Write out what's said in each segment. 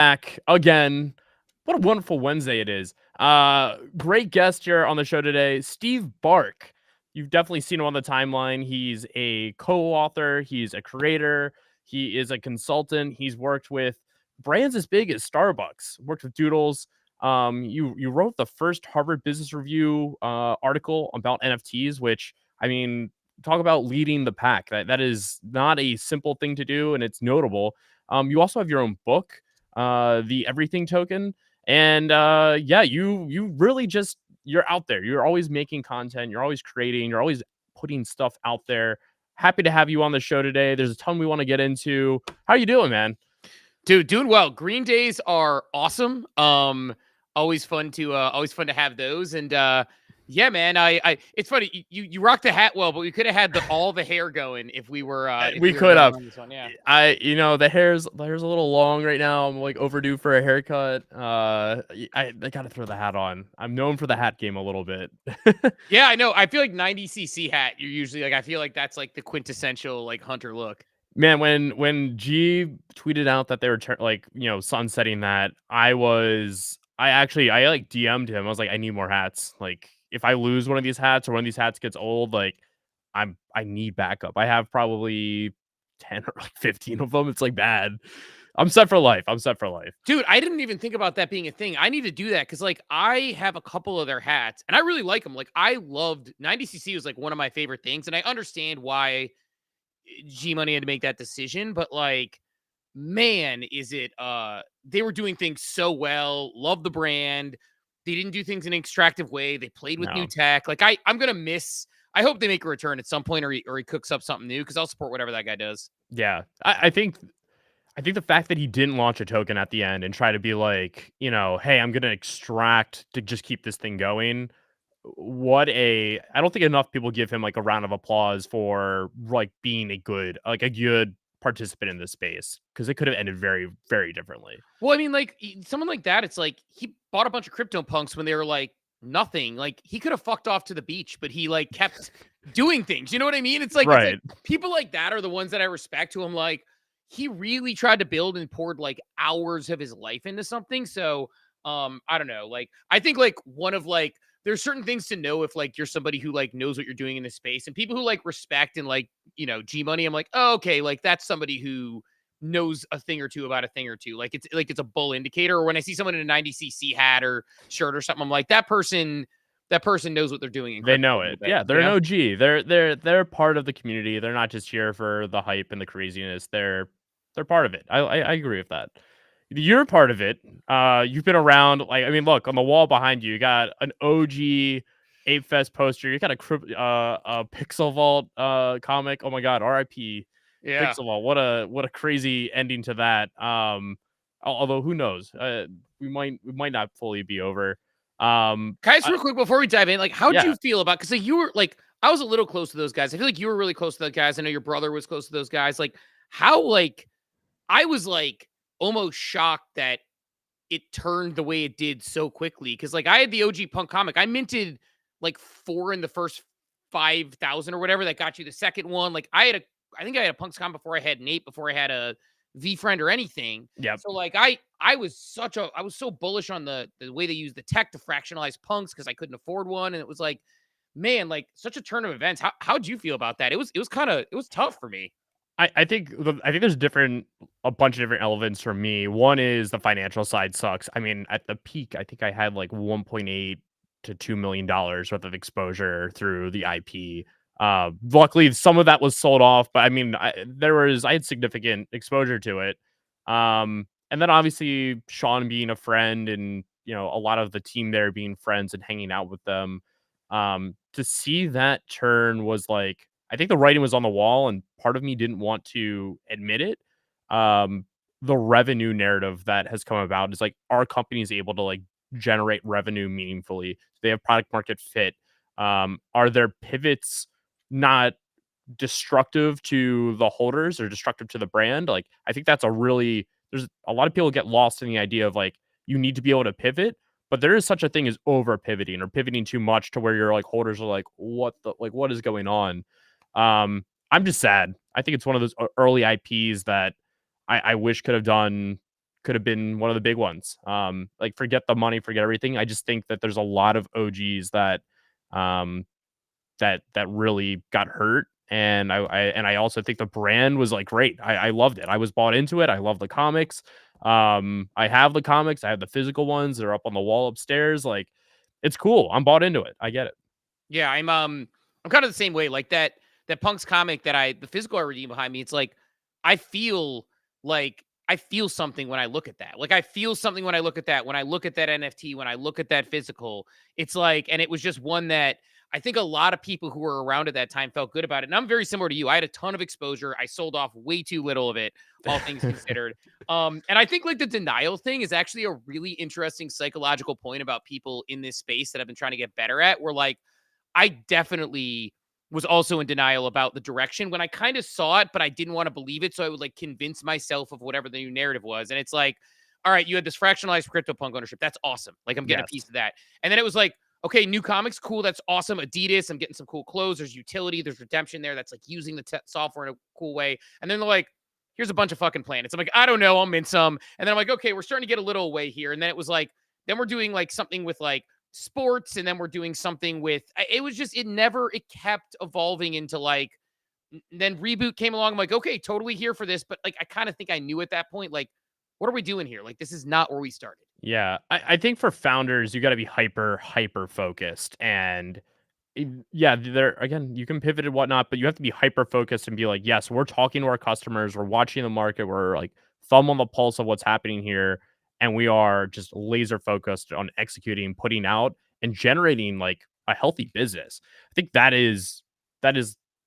Back again. What a wonderful Wednesday it is. Great guest here on the show today, Steve Bark. You've definitely seen him on the timeline. He's a co-author, he's a creator, he is a consultant. He's worked with brands as big as Starbucks, worked with Doodles. You wrote the first Harvard Business Review article about NFTs, which I mean, talk about leading the pack. That is not a simple thing to do, and it's notable. You also have your own book, the Everything Token, and yeah, you really just you're out there. You're always making content. You're always creating. You're always putting stuff out there. Happy to have you on the show today. There's a ton we want to get into. How you doing, man? Dude, doing well. Green days are awesome. Always fun to have those. And yeah, man, I it's funny. You rock the hat well, but we could have had all the hair going if we were We could have. on this one. Yeah. The hair's a little long right now. I'm like overdue for a haircut. I gotta throw the hat on. I'm known for the hat game a little bit. Yeah, I know. I feel like 90cc hat. You're usually like, I feel like that's like the quintessential like hunter look. Man, when G tweeted out that they were sunsetting that, I like DM'd him. I was like, I need more hats. Like, if I lose one of these hats or one of these hats gets old, like I need backup. I have probably 10 or like 15 of them. It's like bad. I'm set for life. I'm set for life. Dude, I didn't even think about that being a thing. I need to do that because, like, I have a couple of their hats and I really like them. Like, I loved 90cc was like one of my favorite things, and I understand why G Money had to make that decision, but like, man, is it they were doing things so well. Love the brand. They didn't do things in an extractive way. They played with new No. tech. Like, I'm gonna miss. I hope they make a return at some point, or he cooks up something new, because I'll support whatever that guy does. Yeah. I think the fact that he didn't launch a token at the end and try to be like, hey, I'm gonna extract to just keep this thing going. I don't think enough people give him like a round of applause for like being a good participant in this space, because it could have ended very, very differently. Well, I mean, like, someone like that, it's like he bought a bunch of crypto punks when they were like nothing. Like, he could have fucked off to the beach, but he like kept doing things. You know what I mean? It's like Right. people like that are the ones that I respect. Who I'm like, he really tried to build and poured like hours of his life into something. So, I don't know. Like, I think like one of like there's certain things to know if like you're somebody who like knows what you're doing in this space, and people who like respect and like G Money. I'm like, oh, okay, like that's somebody who knows a thing or two about a thing or two. Like it's a bull indicator. Or when I see someone in a 90cc hat or shirt or something, I'm like, that person knows what they're doing in They crypto know a little it. bit, Yeah, they're an OG. They're part of the community. They're not just here for the hype and the craziness. They're part of it. I agree with that. You're part of it. You've been around. Like, I mean, look on the wall behind you. You got an OG Ape Fest poster. You got a Pixel Vault comic. Oh my God, R.I.P. Yeah. Pixel Vault. What a crazy ending to that. Although who knows? We might not fully be over. Can I just real quick before we dive in, like, how would Yeah. you feel about, because like you were like, I was a little close to those guys. I feel like you were really close to those guys. I know your brother was close to those guys. Like, how like I was like almost shocked that it turned the way it did so quickly. Cause like I had the OG punk comic. I minted like 4 in the first 5,000 or whatever that got you the second one. Like I think I had a punks comic before I had an ape, before I had a V friend or anything. Yep. So like I was so bullish on the way they used the tech to fractionalize punks because I couldn't afford one. And it was like, man, like such a turn of events. How'd you feel about that? It was tough for me. I think there's a bunch of different elements for me. One is the financial side sucks. I mean, at the peak, I think I had like 1.8 to $2 million worth of exposure through the IP. Luckily, some of that was sold off, but I mean, I had significant exposure to it. And then obviously Sean being a friend, and a lot of the team there being friends and hanging out with them. To see that turn was like, I think the writing was on the wall, and part of me didn't want to admit it. Um, the revenue narrative that has come about is like, our company is able to like generate revenue meaningfully. They have product market fit. Are their pivots not destructive to the holders or destructive to the brand? Like, I think there's a lot of people get lost in the idea of like, you need to be able to pivot, but there is such a thing as over pivoting or pivoting too much to where your like holders are like, what is going on? I'm just sad. I think it's one of those early IPs that I wish could have done could have been one of the big ones. Like forget the money, forget everything. I just think that there's a lot of OGs that um that really got hurt. And I also think the brand was like great. I loved it. I was bought into it. I love the comics. I have the comics. I have the physical ones. They're up on the wall upstairs. Like it's cool. I'm bought into it. I get it. Yeah, I'm kind of the same way. Like that Punk's comic that the physical I redeem behind me, it's like I feel I feel something when I look at that. Like I feel something when I look at that, when I look at that NFT, when I look at that physical. It's like, and it was just one that I think a lot of people who were around at that time felt good about it. And I'm very similar to you. I had a ton of exposure. I sold off way too little of it, all things considered. And I think like the denial thing is actually a really interesting psychological point about people in this space that I've been trying to get better at. Where like I definitely was also in denial about the direction when I kind of saw it, but I didn't want to believe it. So I would like convince myself of whatever the new narrative was. And it's like, all right, you had this fractionalized CryptoPunk ownership. That's awesome. Like I'm getting a piece Yes. of that. And then it was like, okay, new comics, cool. That's awesome. Adidas, I'm getting some cool clothes. There's utility. There's redemption there. That's like using the software in a cool way. And then they're like, here's a bunch of fucking planets. I'm like, I don't know. I'll mint some. And then I'm like, okay, we're starting to get a little away here. And then it was like, then we're doing like something with like sports, and then we're doing something with it was just it kept evolving into like then Reboot came along. I'm like, okay, totally here for this, but like I kind of think I knew at that point, like, what are we doing here? Like, this is not where we started. Yeah. I think for founders, you got to be hyper focused. And yeah, there again, you can pivot and whatnot, but you have to be hyper focused and be like, yes, we're talking to our customers, we're watching the market, we're like thumb on the pulse of what's happening here, and we are just laser focused on executing, putting out, and generating like a healthy business. I think that is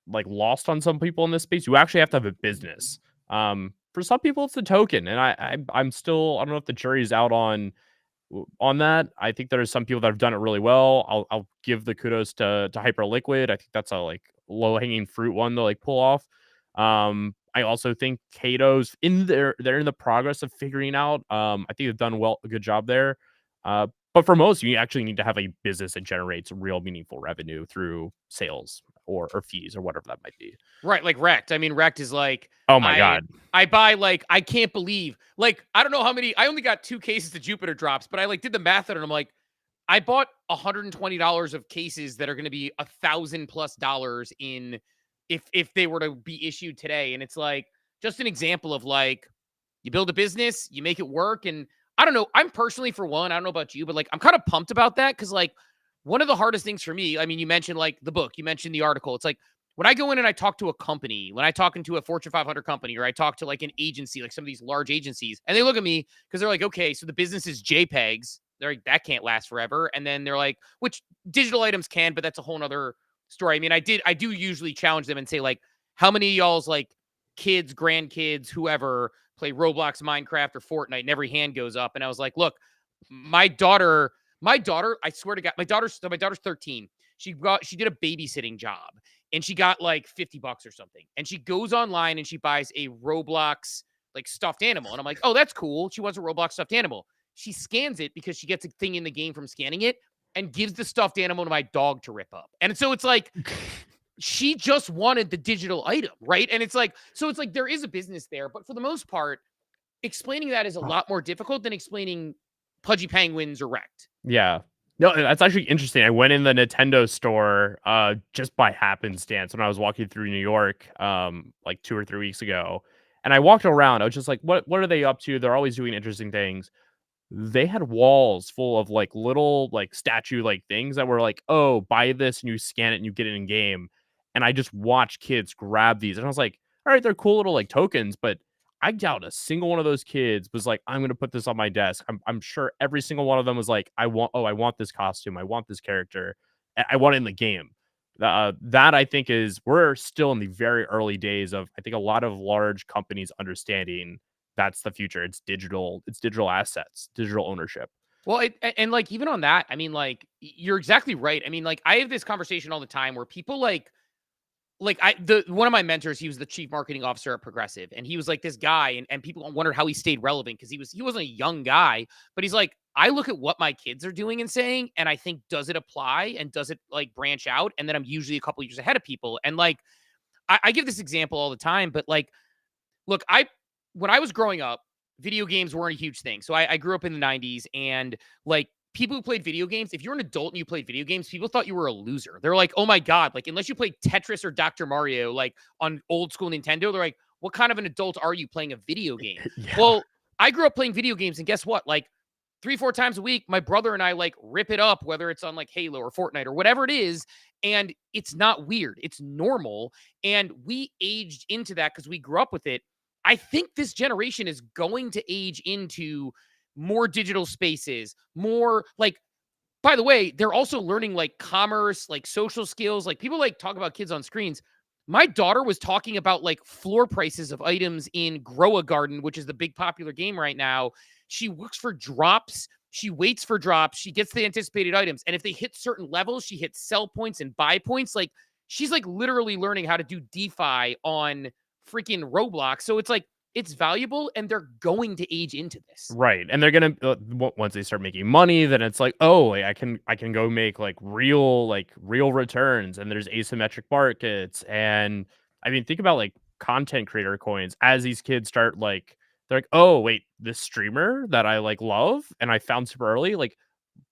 like lost on some people in this space. You actually have to have a business. For some people, it's the token, and I'm still I don't know if the jury's out on that. I think there are some people that have done it really well. I'll give the kudos to Hyperliquid. I think that's a like low hanging fruit one to like pull off. I also think Kato's they're in the progress of figuring out. I think they've done a good job there. But for most, you actually need to have a business that generates real meaningful revenue through sales or fees or whatever that might be. Right, like Wrecked. I mean, Wrecked is like Oh my I god. I buy like I can't believe like I don't know how many. I only got 2 cases of Jupiter drops, but I like did the math on it. And I'm like, I bought $120 of cases that are going to be $1,000+ in if they were to be issued today. And it's like just an example of like you build a business, you make it work. And I don't know. I'm personally for one, I don't know about you, but like I'm kind of pumped about that because like one of the hardest things for me, I mean, you mentioned like the book, you mentioned the article. It's like when I go in and I talk to a company, when I talk into a Fortune 500 company, or I talk to like an agency, like some of these large agencies, and they look at me because they're like, okay, so the business is JPEGs. They're like, that can't last forever. And then they're like, which digital items can, but that's a whole nother story. I mean, I do usually challenge them and say, like, how many of y'all's like kids, grandkids, whoever play Roblox, Minecraft, or Fortnite, and every hand goes up. And I was like, look, my daughter, I swear to God, my daughter's 13. She did a babysitting job and she got like $50 or something. And she goes online and she buys a Roblox like stuffed animal. And I'm like, oh, that's cool. She wants a Roblox stuffed animal. She scans it because she gets a thing in the game from scanning it and gives the stuffed animal to my dog to rip up. And so it's like she just wanted the digital item, right? And it's like, so it's like there is a business there, but for the most part, explaining that is a lot more difficult than explaining Pudgy Penguins or Wrecked. Yeah. No, that's actually interesting. I went in the Nintendo store just by happenstance when I was walking through New York like 2 or 3 weeks ago. And I walked around. I was just like, what are they up to? They're always doing interesting things. They had walls full of like little like statue like things that were like, "Oh, buy this and you scan it and you get it in game." And I just watched kids grab these and I was like, "All right, they're cool little like tokens, but I doubt a single one of those kids was like, I'm gonna put this on my desk. I'm sure every single one of them was like, I want this costume, I want this character, I want it in the game. That I think is we're still in the very early days of I think a lot of large companies understanding that's the future. It's digital assets, digital ownership. Well, and like even on that, I mean, like you're exactly right. I mean, like I have this conversation all the time where people like I the one of my mentors, he was the chief marketing officer at Progressive, and he was like this guy, and people wondered how he stayed relevant because he wasn't a young guy, but he's like, I look at what my kids are doing and saying, and I think, does it apply and does it like branch out? And then I'm usually a couple years ahead of people. And like I give this example all the time, but like, look, I when I was growing up, video games weren't a huge thing. So I grew up in the 90s, and like people who played video games, if you're an adult and you played video games, people thought you were a loser. They're like, oh my God, like unless you played Tetris or Dr. Mario, like on old school Nintendo, they're like, what kind of an adult are you playing a video game? Yeah. Well, I grew up playing video games, and guess what? Like 3, 4 times a week, my brother and I like rip it up, whether it's on like Halo or Fortnite or whatever it is. And it's not weird. It's normal. And we aged into that because we grew up with it. I think this generation is going to age into more digital spaces, more like, by the way, they're also learning like commerce, like social skills. Like people like talk about kids on screens. My daughter was talking about like floor prices of items in Grow a Garden, which is the big popular game right now. She looks for drops. She waits for drops. She gets the anticipated items. And if they hit certain levels, she hits sell points and buy points. Like she's like literally learning how to do DeFi on freaking Roblox. So it's like, it's valuable, and they're going to age into this. Right, and they're gonna once they start making money, then it's like, oh, like, I can go make real returns, and there's asymmetric markets, and I mean, think about like content creator coins as these kids start like they're like, oh wait, this streamer that I like love and I found super early, like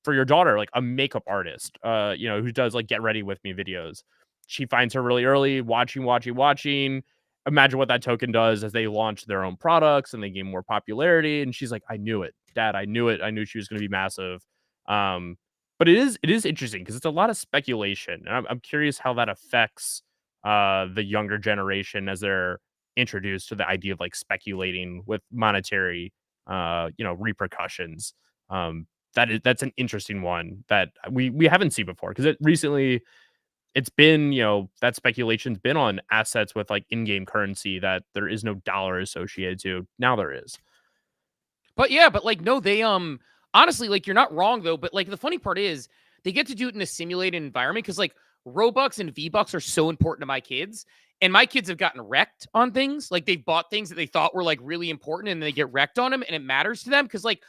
for your daughter, like a makeup artist, who does like get ready with me videos. She finds her really early, watching. Imagine what that token does as they launch their own products and they gain more popularity. And she's like, I knew it, Dad. I knew it. I knew she was going to be massive. But it is interesting because it's a lot of speculation. And I'm curious how that affects the younger generation as they're introduced to the idea of like speculating with monetary repercussions. That's an interesting one that we haven't seen before because it's been, that speculation's been on assets with like in-game currency that there is no dollar associated to. Now there is. But yeah, but like no, they honestly, like you're not wrong though, but like the funny part is they get to do it in a simulated environment because like Robux and V-Bucks are so important to my kids. And my kids have gotten wrecked on things. Like they've bought things that they thought were like really important and they get wrecked on them, and it matters to them because like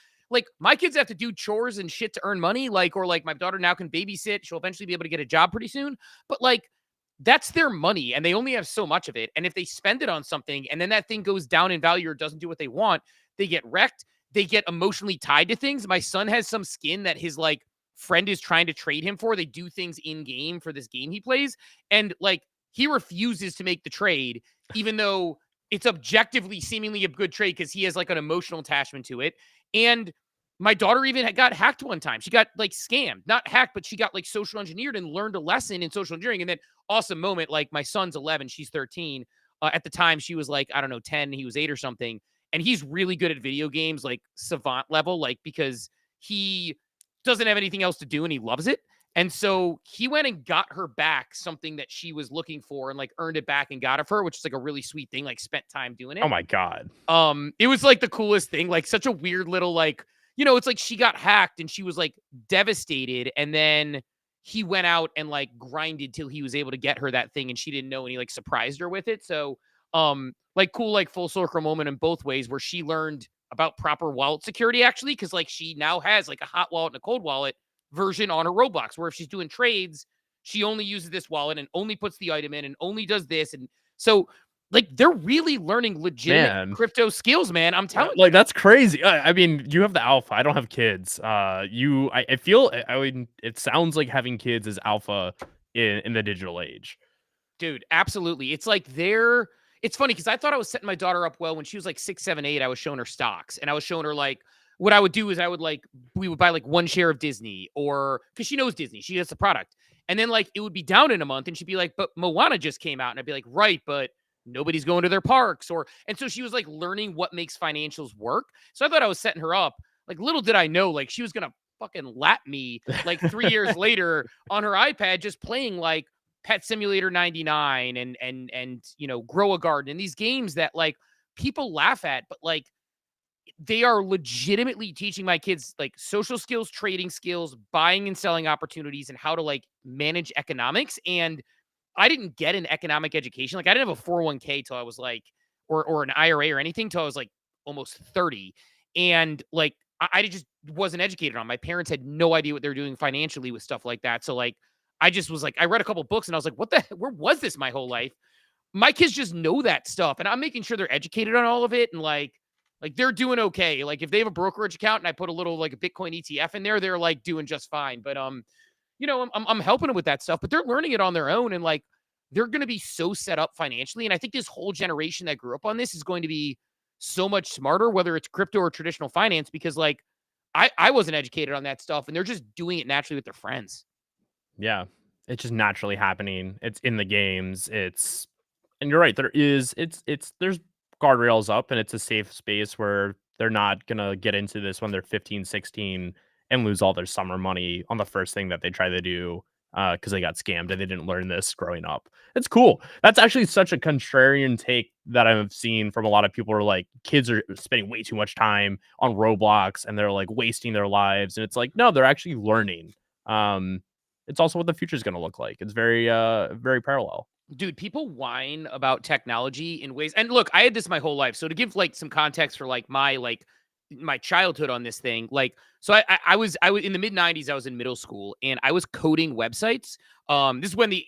my kids have to do chores and shit to earn money, like, or like my daughter now can babysit. She'll eventually be able to get a job pretty soon. But like that's their money and they only have so much of it. And if they spend it on something and then that thing goes down in value or doesn't do what they want, they get wrecked. They get emotionally tied to things. My son has some skin that his like friend is trying to trade him for. They do things in game for this game he plays. And like he refuses to make the trade, even though it's objectively seemingly a good trade because he has like an emotional attachment to it. And my daughter even got hacked one time. She got like scammed, not hacked, but she got like social engineered and learned a lesson in social engineering. And then awesome moment, like my son's 11, she's 13. At the time, she was like, I don't know, 10, he was 8 or something. And he's really good at video games, like savant level, like because he doesn't have anything else to do and he loves it. And so he went and got her back something that she was looking for and like earned it back and got it for her, which is like a really sweet thing, like spent time doing it. Oh my God. It was like the coolest thing, like such a weird little like, it's like she got hacked and she was like devastated. And then he went out and like grinded till he was able to get her that thing and she didn't know and he like surprised her with it. So like cool, like full circle moment in both ways where she learned about proper wallet security actually, because like she now has like a hot wallet and a cold wallet version on her Roblox, where if she's doing trades, she only uses this wallet and only puts the item in and only does this. And so like they're really learning legitimate crypto skills, man. I'm telling you. Like that's crazy. I mean, you have the alpha. I don't have kids. I feel. I mean, it sounds like having kids is alpha in the digital age. Dude, absolutely. It's like it's funny because I thought I was setting my daughter up well when she was like 6, 7, 8. I was showing her stocks and I was showing her like what I would do is we would buy like one share of Disney, or because she knows Disney, she has the product. And then like it would be down in a month and she'd be like, but Moana just came out. And I'd be like, right, but nobody's going to their parks. And so she was like learning what makes financials work. So I thought I was setting her up. Like little did I know, like she was going to fucking lap me like 3 years later on her iPad, just playing like Pet Simulator 99 and Grow a Garden and these games that like people laugh at, but like they are legitimately teaching my kids like social skills, trading skills, buying and selling opportunities, and how to like manage economics. And I didn't get an economic education. Like I didn't have a 401k till I was like, or an IRA or anything till I was like almost 30. And like, I just wasn't educated on. My parents had no idea what they were doing financially with stuff like that. So like, I just was like, I read a couple books and I was like, where was this my whole life? My kids just know that stuff. And I'm making sure they're educated on all of it. And like Like they're doing okay. Like if they have a brokerage account and I put a little like a Bitcoin ETF in there, they're like doing just fine. But I'm helping them with that stuff, but they're learning it on their own, and like they're going to be so set up financially. And I think this whole generation that grew up on this is going to be so much smarter, whether it's crypto or traditional finance, because like I wasn't educated on that stuff, and they're just doing it naturally with their friends. Yeah. It's just naturally happening. It's in the games. And you're right, there is there's guardrails up and it's a safe space where they're not gonna get into this when they're 15, 16, and lose all their summer money on the first thing that they try to do because they got scammed and they didn't learn this growing up. It's cool. That's actually such a contrarian take that I've seen from a lot of people who are like kids are spending way too much time on Roblox and they're like wasting their lives. And it's like, no, they're actually learning. Um, it's also what the future is gonna look like. It's very parallel. Dude, people whine about technology in ways, and look, I had this my whole life. So to give like some context for like my childhood on this thing, like so I was in the mid 90s, I was in middle school and I was coding websites. This is when the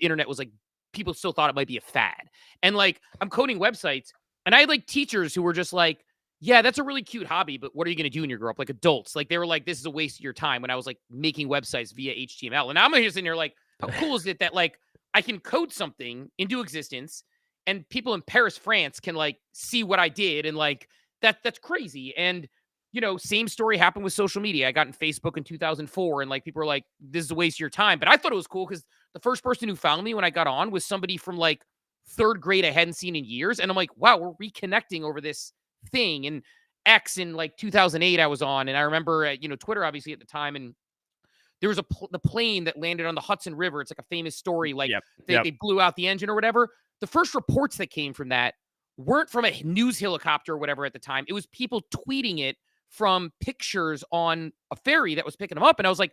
internet was like people still thought it might be a fad. And like I'm coding websites and I had like teachers who were just like, yeah, that's a really cute hobby, but what are you going to do when you grow up? Like adults, like they were like, this is a waste of your time when I was like making websites via HTML. And I'm just sitting here like, how cool is it that like I can code something into existence and people in Paris, France can like see what I did and like that's crazy. And same story happened with social media. I got in Facebook in 2004 and like people were like, this is a waste of your time. But I thought it was cool because the first person who found me when I got on was somebody from like third grade I hadn't seen in years. And I'm like, wow, we're reconnecting over this thing. And X in like 2008 I was on. And I remember, Twitter obviously at the time. And there was the plane that landed on the Hudson River. It's like a famous story. Like they blew out the engine or whatever. The first reports that came from that weren't from a news helicopter or whatever at the time. It was people tweeting it from pictures on a ferry that was picking them up. And I was like,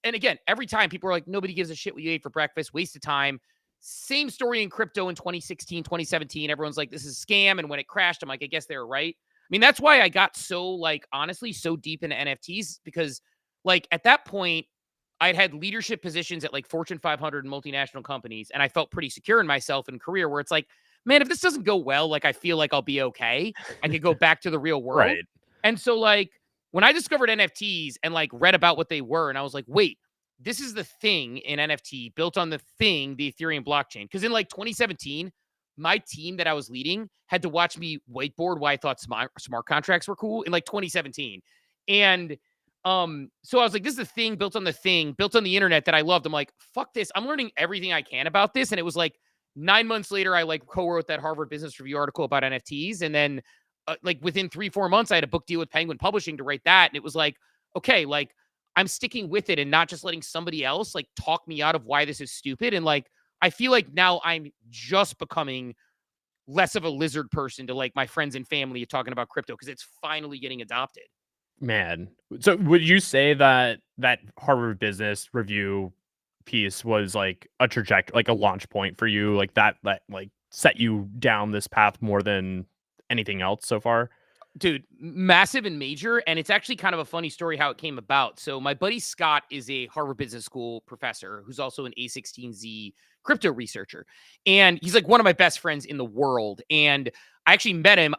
and again, every time people were like, nobody gives a shit what you ate for breakfast, waste of time. Same story in crypto in 2016, 2017. Everyone's like, this is a scam. And when it crashed, I'm like, I guess they were right. I mean, that's why I got so like, honestly, so deep into NFTs because like at that point, I'd had leadership positions at like Fortune 500 and multinational companies. And I felt pretty secure in myself and career where it's like, man, if this doesn't go well, like I feel like I'll be okay. I could go back to the real world. Right. And so like when I discovered NFTs and like read about what they were, and I was like, wait, this is the thing in NFT built on the Ethereum blockchain. Because in like 2017, my team that I was leading had to watch me whiteboard why I thought smart contracts were cool in like 2017. And so I was like, this is the thing built on the internet that I loved. I'm like, fuck this. I'm learning everything I can about this. And it was like 9 months later, I like co-wrote that Harvard Business Review article about NFTs. And then like within 3-4 months, I had a book deal with Penguin Publishing to write that. And it was like, okay, like I'm sticking with it and not just letting somebody else like talk me out of why this is stupid. And like, I feel like now I'm just becoming less of a lizard person to like my friends and family talking about crypto because it's finally getting adopted. Man. So would you say that that Harvard Business Review piece was like a trajectory, like a launch point for you, like that like set you down this path more than anything else so far? Dude, massive and major. And it's actually kind of a funny story how it came about. So my buddy Scott is a Harvard Business School professor who's also an A16Z crypto researcher. And he's like one of my best friends in the world. And I actually met him.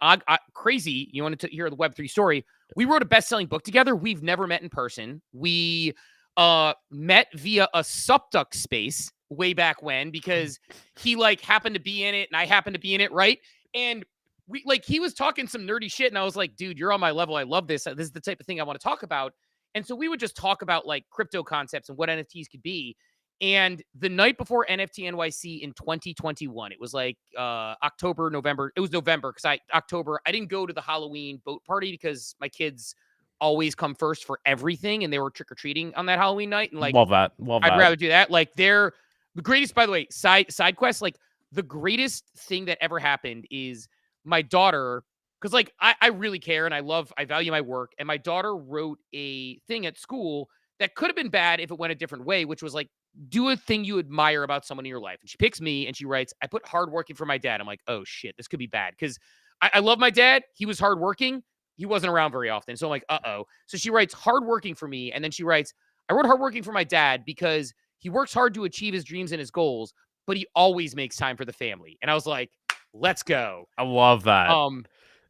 Crazy. You wanted to hear the Web3 story. We wrote a best-selling book together. We've never met in person. We met via a Subduck space way back when because he like happened to be in it and I happened to be in it, right? And we like he was talking some nerdy shit and I was like, dude, you're on my level. I love this. This is the type of thing I want to talk about. And so we would just talk about like crypto concepts and what NFTs could be. And the night before NFT NYC in 2021, it was like October, November. It was November because I didn't go to the Halloween boat party because my kids always come first for everything. And they were trick-or-treating on that Halloween night. And like, Love that. I'd rather do that. Like they're the greatest, by the way, side quest. Like the greatest thing that ever happened is my daughter, because like I really care and I value my work. And my daughter wrote a thing at school that could have been bad if it went a different way, which was like, do a thing you admire about someone in your life. And she picks me and she writes, I put hardworking for my dad. I'm like, oh shit, this could be bad. Because I love my dad. He was hardworking. He wasn't around very often. So I'm like, uh-oh. So she writes hardworking for me. And then she writes, I wrote hardworking for my dad because he works hard to achieve his dreams and his goals, but he always makes time for the family. And I was like, let's go. I love that.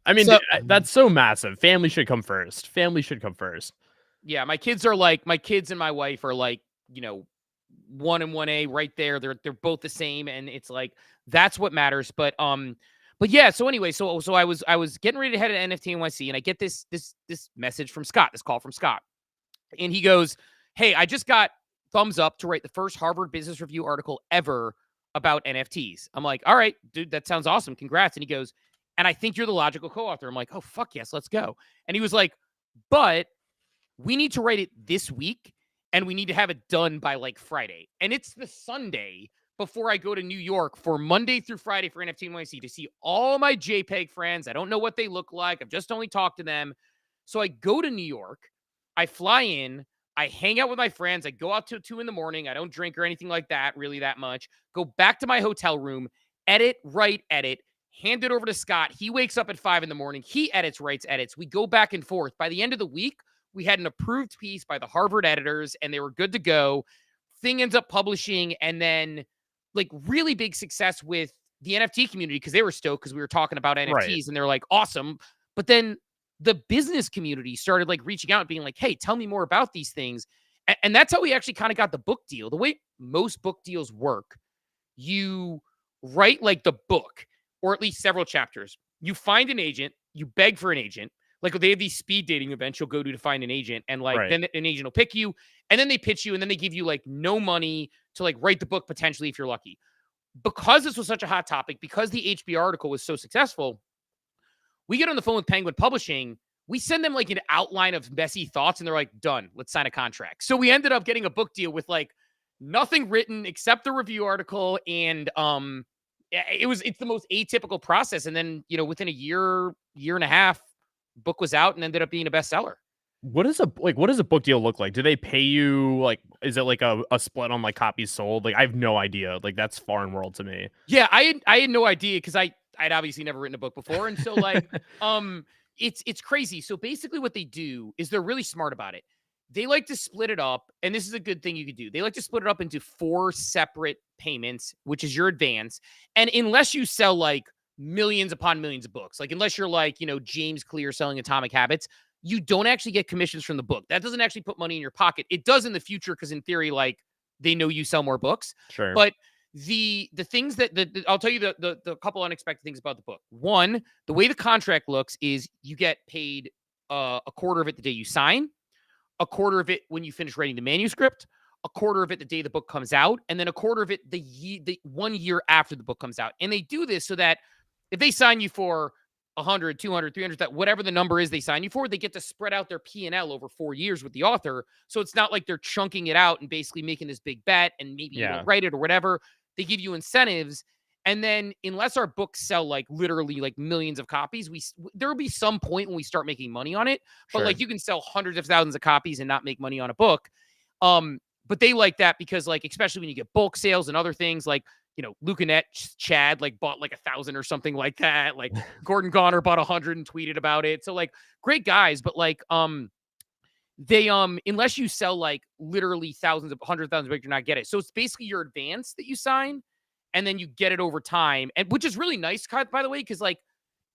I mean, So that's so massive. Family should come first. Family should come first. yeah, my kids and my wife are like, you know, 1 and 1A right there. They're both the same, and it's like that's what matters. But yeah. So anyway, so I was getting ready to head to NFT NYC, and I get this message from Scott, this call from Scott, and he goes, "Hey, I just got thumbs up to write the first Harvard Business Review article ever about NFTs." I'm like, "All right, dude, that sounds awesome. Congrats." And he goes, "And I think you're the logical co-author." I'm like, "Oh fuck yes, let's go." And he was like, "But we need to write it this week and we need to have it done by like Friday." And it's the Sunday before I go to New York for Monday through Friday for NFT NYC to see all my JPEG friends. I don't know what they look like. I've just only talked to them. So I go to New York. I fly in. I hang out with my friends. I go out till 2 in the morning. I don't drink or anything like that, really that much. Go back to my hotel room, edit, write, edit, hand it over to Scott. He wakes up at 5 in the morning. He edits, writes, edits. We go back and forth. By the end of the week, we had an approved piece by the Harvard editors and they were good to go. Thing ends up publishing, and then like really big success with the NFT community because they were stoked because we were talking about NFTs Right. and they're like, awesome. But then the business community started like reaching out and being like, hey, tell me more about these things. And that's how we actually kind of got the book deal. The way most book deals work, you write like the book or at least several chapters. You find an agent, you beg for an agent. Like they have these speed dating events you'll go to find an agent, and like Right. then an agent will pick you, and then they pitch you, and then they give you like no money to like write the book potentially if you're lucky. Because this was such a hot topic, because the HBR article was so successful, we get on the phone with Penguin Publishing. We send them like an outline of messy thoughts, and they're like, done. Let's sign a contract. So we ended up getting a book deal with like nothing written except the review article, and it's the most atypical process. And then within a year and a half, book was out and ended up being a bestseller. What does a book deal look like? Do they pay you like is it like a split on like copies sold? Like I have no idea. Like that's foreign world to me. Yeah, I had no idea because I'd obviously never written a book before, and so like it's crazy. So basically, what they do is they're really smart about it. They like to split it up, and this is a good thing you could do. They like to split it up into 4 separate payments, which is your advance, and unless you sell like millions upon millions of books, like unless you're like James Clear selling Atomic Habits, you don't actually get commissions from the book. That doesn't actually put money in your pocket. It does in the future because in theory, like they know you sell more books. Sure. But the things that I'll tell you the couple unexpected things about the book. One, the way the contract looks is you get paid a quarter of it the day you sign, a quarter of it when you finish writing the manuscript, a quarter of it the day the book comes out, and then a quarter of it the 1 year after the book comes out. And they do this so that if they sign you for 100, 200, 300, that whatever the number is they sign you for, they get to spread out their P&L over 4 years with the author. So it's not like they're chunking it out and basically making this big bet and maybe you Yeah. don't write it or whatever. They give you incentives. And then unless our books sell like literally like millions of copies, there will be some point when we start making money on it. But Sure. like you can sell hundreds of thousands of copies and not make money on a book. But they like that because like, especially when you get bulk sales and other things like, Lucanet Chad like bought like 1,000 or something like that. Like Gordon Goner bought 100 and tweeted about it. So like great guys, but like they unless you sell like literally thousands of 100,000 books, you're not get it. So it's basically your advance that you sign, and then you get it over time, and which is really nice, by the way, because like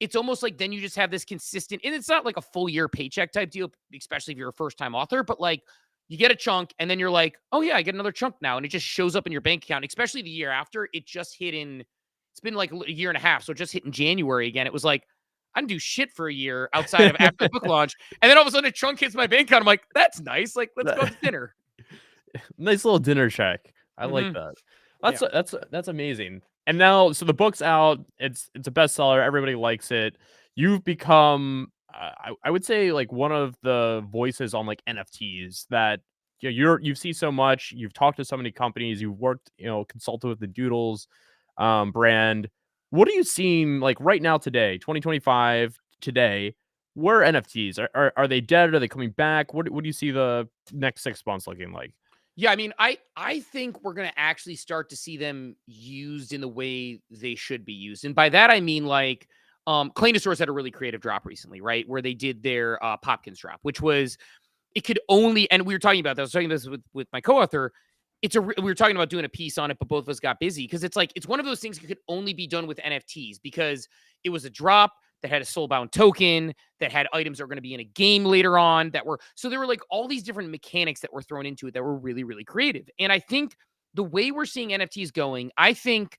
it's almost like then you just have this consistent, and it's not like a full year paycheck type deal, especially if you're a first time author, but like you get a chunk and then you're like, oh yeah, I get another chunk now. And it just shows up in your bank account, especially the year after. It's been like a year and a half. So it just hit in January again. It was like, I didn't do shit for a year outside of after the book launch. And then all of a sudden a chunk hits my bank account. I'm like, that's nice. Like, let's go to dinner. Nice little dinner check. I like that. That's amazing. And now, so the book's out. It's a bestseller. Everybody likes it. You've become, I would say, like one of the voices on like NFTs that you've seen so much. You've talked to so many companies. You've worked, consulted with the Doodles brand. What are you seeing like right now today, 2025 today? Where are NFTs? Are they dead? Are they coming back? What do you see the next 6 months looking like? Yeah, I mean, I think we're gonna actually start to see them used in the way they should be used, and by that I mean like, Claynosaurus had a really creative drop recently, right, where they did their Popkins drop, which was it could only, and we were talking about that. I was talking about this with my co-author. We were talking about doing a piece on it, but both of us got busy because it's like it's one of those things that could only be done with NFTs because it was a drop. that had a soulbound token, that had items that were going to be in a game later on that were, so there were like all these different mechanics that were thrown into it that were really, really creative. And I think the way we're seeing NFTs going, I think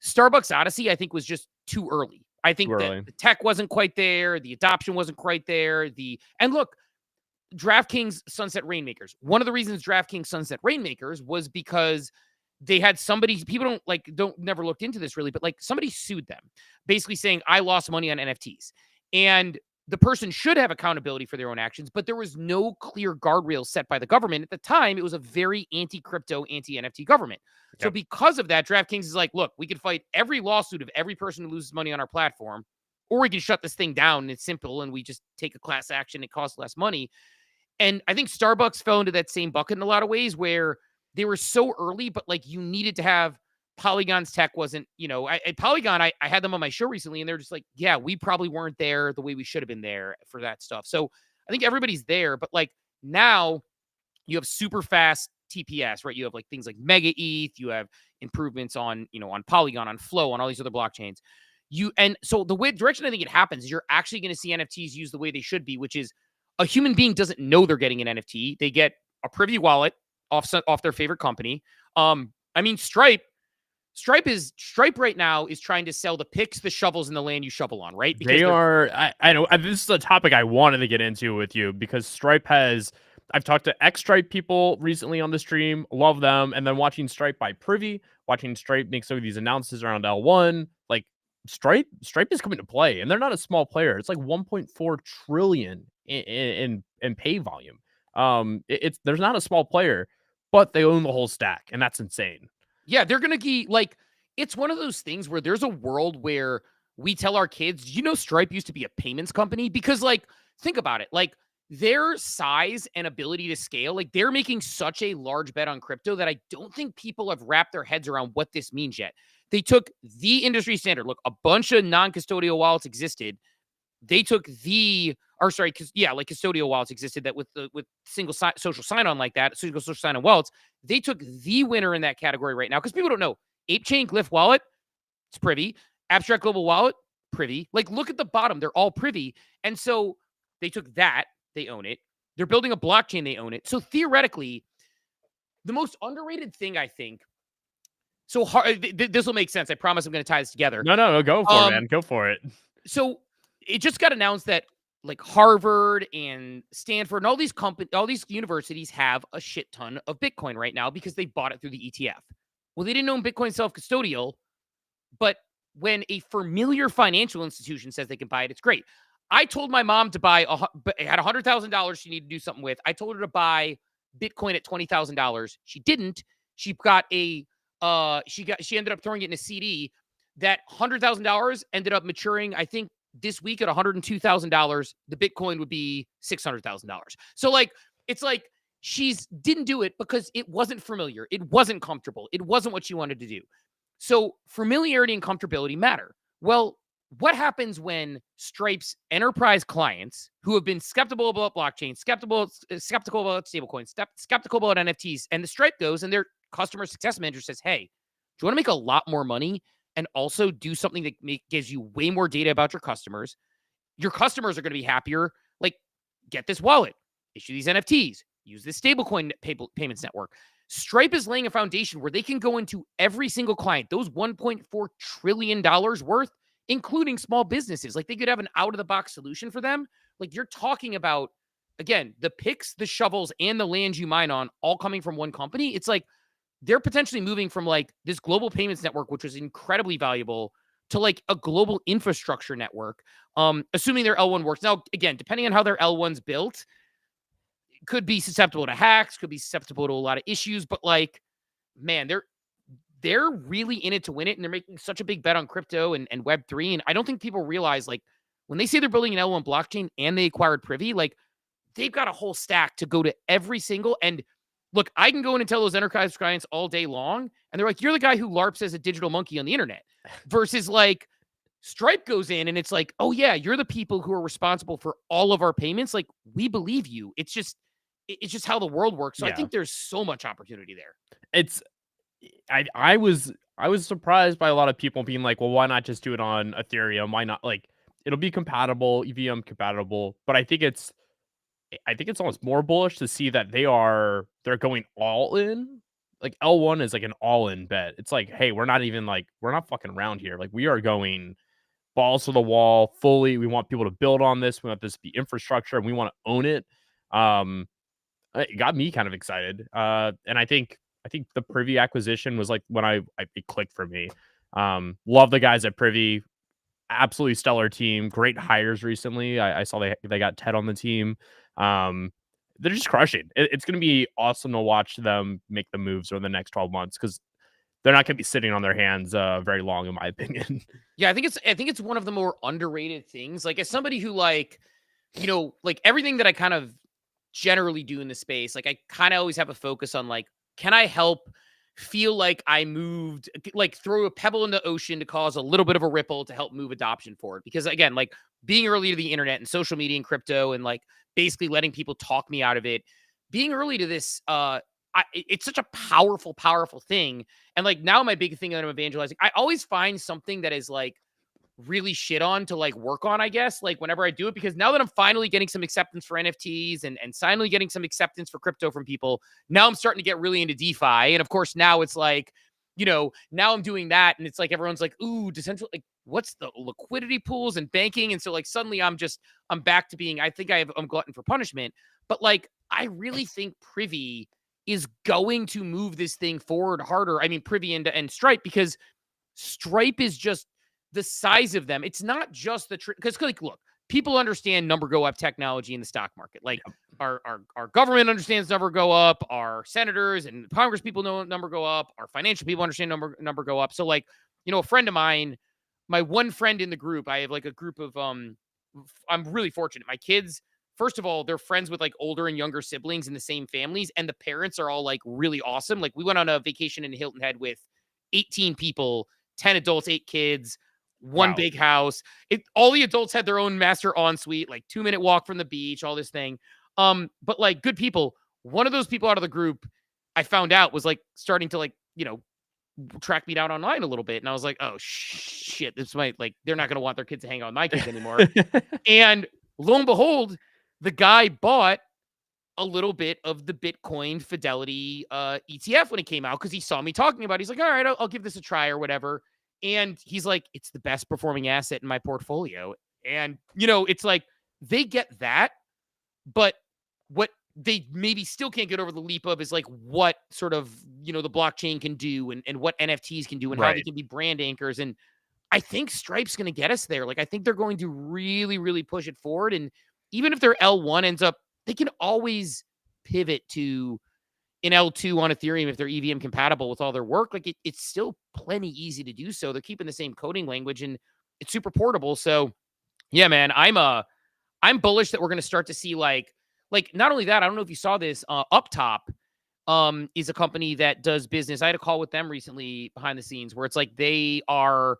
Starbucks Odyssey, I think was just too early. I Too think that early. the tech wasn't quite there. The adoption wasn't quite there. And look, DraftKings Sunset Rainmakers. One of the reasons DraftKings Sunset Rainmakers was because they had somebody, people don't never looked into this really, but like somebody sued them basically saying, I lost money on NFTs. And the person should have accountability for their own actions, but there was no clear guardrails set by the government. At the time, it was a very anti-crypto, anti-NFT government. So Yep. because of that, DraftKings is like, look, we can fight every lawsuit of every person who loses money on our platform, or we can shut this thing down. And it's simple, and we just take a class action. It costs less money. And I think Starbucks fell into that same bucket in a lot of ways where they were so early, but like you needed to have Polygon's tech wasn't, Polygon, I had them on my show recently and they're just like, yeah, we probably weren't there the way we should have been there for that stuff. So I think everybody's there, but like now you have super fast TPS, right? You have like things like Mega ETH, you have improvements on, on Polygon, on Flow, on all these other blockchains. And so the way direction I think it happens is you're actually going to see NFTs used the way they should be, which is a human being doesn't know they're getting an NFT. They get a Privy wallet off their favorite company. Stripe right now is trying to sell the picks, the shovels, and the land you shovel on, right? Because I know this is a topic I wanted to get into with you because Stripe I've talked to X-Stripe people recently on the stream, love them, and then watching Stripe buy Privy, watching Stripe make some of these announcements around L1, like Stripe is coming to play, and they're not a small player. It's like 1.4 trillion in pay volume. There's not a small player, but they own the whole stack, and that's insane. Yeah, they're gonna be like, it's one of those things where there's a world where we tell our kids, Stripe used to be a payments company? Because like, think about it, like their size and ability to scale, like they're making such a large bet on crypto that I don't think people have wrapped their heads around what this means yet. They took the industry standard. Look, a bunch of non-custodial wallets existed. They took like custodial wallets existed that with single social sign-on like that, single social sign-on wallets. They took the winner in that category right now because people don't know. ApeChain Glyph Wallet, it's Privy. Abstract Global Wallet, Privy. Like, look at the bottom. They're all Privy. And so they took that. They own it. They're building a blockchain. They own it. So theoretically, the most underrated thing, I think, so this will make sense. I promise I'm going to tie this together. No, go for it, man. Go for it. So it just got announced that like Harvard and Stanford and all these universities have a shit ton of Bitcoin right now because they bought it through the ETF. Well, they didn't own Bitcoin self-custodial, but when a familiar financial institution says they can buy it, it's great. I told my mom to buy had $100,000 she needed to do something with. I told her to buy Bitcoin at $20,000. She didn't. She got she ended up throwing it in a CD. That $100,000 ended up maturing, I think, this week at $102,000. The Bitcoin would be $600,000. So like, it's like she's didn't do it because it wasn't familiar. It wasn't comfortable. It wasn't what she wanted to do. So familiarity and comfortability matter. Well, what happens when Stripe's enterprise clients who have been skeptical about blockchain, skeptical about stablecoins, skeptical about NFTs, and the Stripe goes and their customer success manager says, hey, do you want to make a lot more money and also do something that gives you way more data about your customers? Your customers are going to be happier. Like, get this wallet, issue these NFTs, use this stablecoin payments network. Stripe is laying a foundation where they can go into every single client, those $1.4 trillion worth, including small businesses. Like, they could have an out-of-the-box solution for them. Like, you're talking about, again, the picks, the shovels, and the land you mine on all coming from one company. It's like they're potentially moving from like this global payments network, which was incredibly valuable, to like a global infrastructure network, assuming their L1 works. Now, again, depending on how their L1's built, could be susceptible to hacks, could be susceptible to a lot of issues, but like, man, they're really in it to win it, and they're making such a big bet on crypto and Web3. And I don't think people realize, like, when they say they're building an L1 blockchain and they acquired Privy, like, they've got a whole stack to go to every single. And look, I can go in and tell those enterprise clients all day long, and they're like, you're the guy who LARPs as a digital monkey on the internet, versus like Stripe goes in and it's like, oh yeah, you're the people who are responsible for all of our payments. Like, we believe you. It's just how the world works. So yeah. I think there's so much opportunity there. I was surprised by a lot of people being like, well, why not just do it on Ethereum? Why not? Like, it'll be compatible, EVM compatible, but I think it's almost more bullish to see that they're going all in. Like L1 is like an all in bet. It's like, hey, we're not fucking around here. Like we are going balls to the wall fully. We want people to build on this. We want this to be infrastructure and we want to own it. Um, it got me kind of excited. And I think the Privy acquisition was like when it clicked for me. Love the guys at Privy. Absolutely stellar team. Great hires recently. I saw they got Ted on the team. Um, they're just crushing. It's going to be awesome to watch them make the moves over the next 12 months because they're not going to be sitting on their hands very long, in my opinion. Yeah, I think it's one of the more underrated things. Like as somebody who like, like everything that I kind of generally do in the space, like I kind of always have a focus on like, can I help feel like I moved, like throw a pebble in the ocean to cause a little bit of a ripple to help move adoption forward? Because again, like being early to the internet and social media and crypto and like basically letting people talk me out of it, being early to this, it's such a powerful, powerful thing. And like now my big thing that I'm evangelizing, I always find something that is like really shit on to like work on, I guess, like whenever I do it, because now that I'm finally getting some acceptance for NFTs and finally getting some acceptance for crypto from people, now I'm starting to get really into DeFi. And of course, now it's like, now I'm doing that. And it's like everyone's like, ooh, decentral, like what's the liquidity pools and banking? And so like suddenly I'm back to being, I'm glutton for punishment. But like I really think Privy is going to move this thing forward harder. I mean, Privy and Stripe, because Stripe is just the size of them. It's not just because like look, people understand number go up technology in the stock market. Like our government understands number go up, our senators and Congress people know number go up, our financial people understand number go up. So like, a friend of mine, my one friend in the group, I have like a group of I'm really fortunate. My kids, first of all, they're friends with like older and younger siblings in the same families, and the parents are all like really awesome. Like we went on a vacation in Hilton Head with 18 people, 10 adults, 8 kids, one Wow. big house. All the adults had their own master ensuite, like 2-minute walk from the beach, all this thing. But like good people. One of those people out of the group, I found out was like starting to like, track me down online a little bit. And I was like, oh shit, this might like, they're not going to want their kids to hang out with my kids anymore. And lo and behold, the guy bought a little bit of the Bitcoin Fidelity ETF when it came out because he saw me talking about it. He's like, all right, I'll give this a try or whatever. And he's like, it's the best performing asset in my portfolio. And, it's like they get that. But what they maybe still can't get over the leap of is like what sort of, the blockchain can do and what NFTs can do and how they can be brand anchors. And I think Stripe's going to get us there. Like, I think they're going to really, really push it forward. And even if their L1 ends up, they can always pivot to an L2 on Ethereum if they're EVM compatible with all their work. Like it's still plenty easy to do so. They're keeping the same coding language and it's super portable. So yeah, man, I'm bullish that we're going to start to see like not only that, I don't know if you saw this, Uptop is a company that does business. I had a call with them recently behind the scenes where it's like they are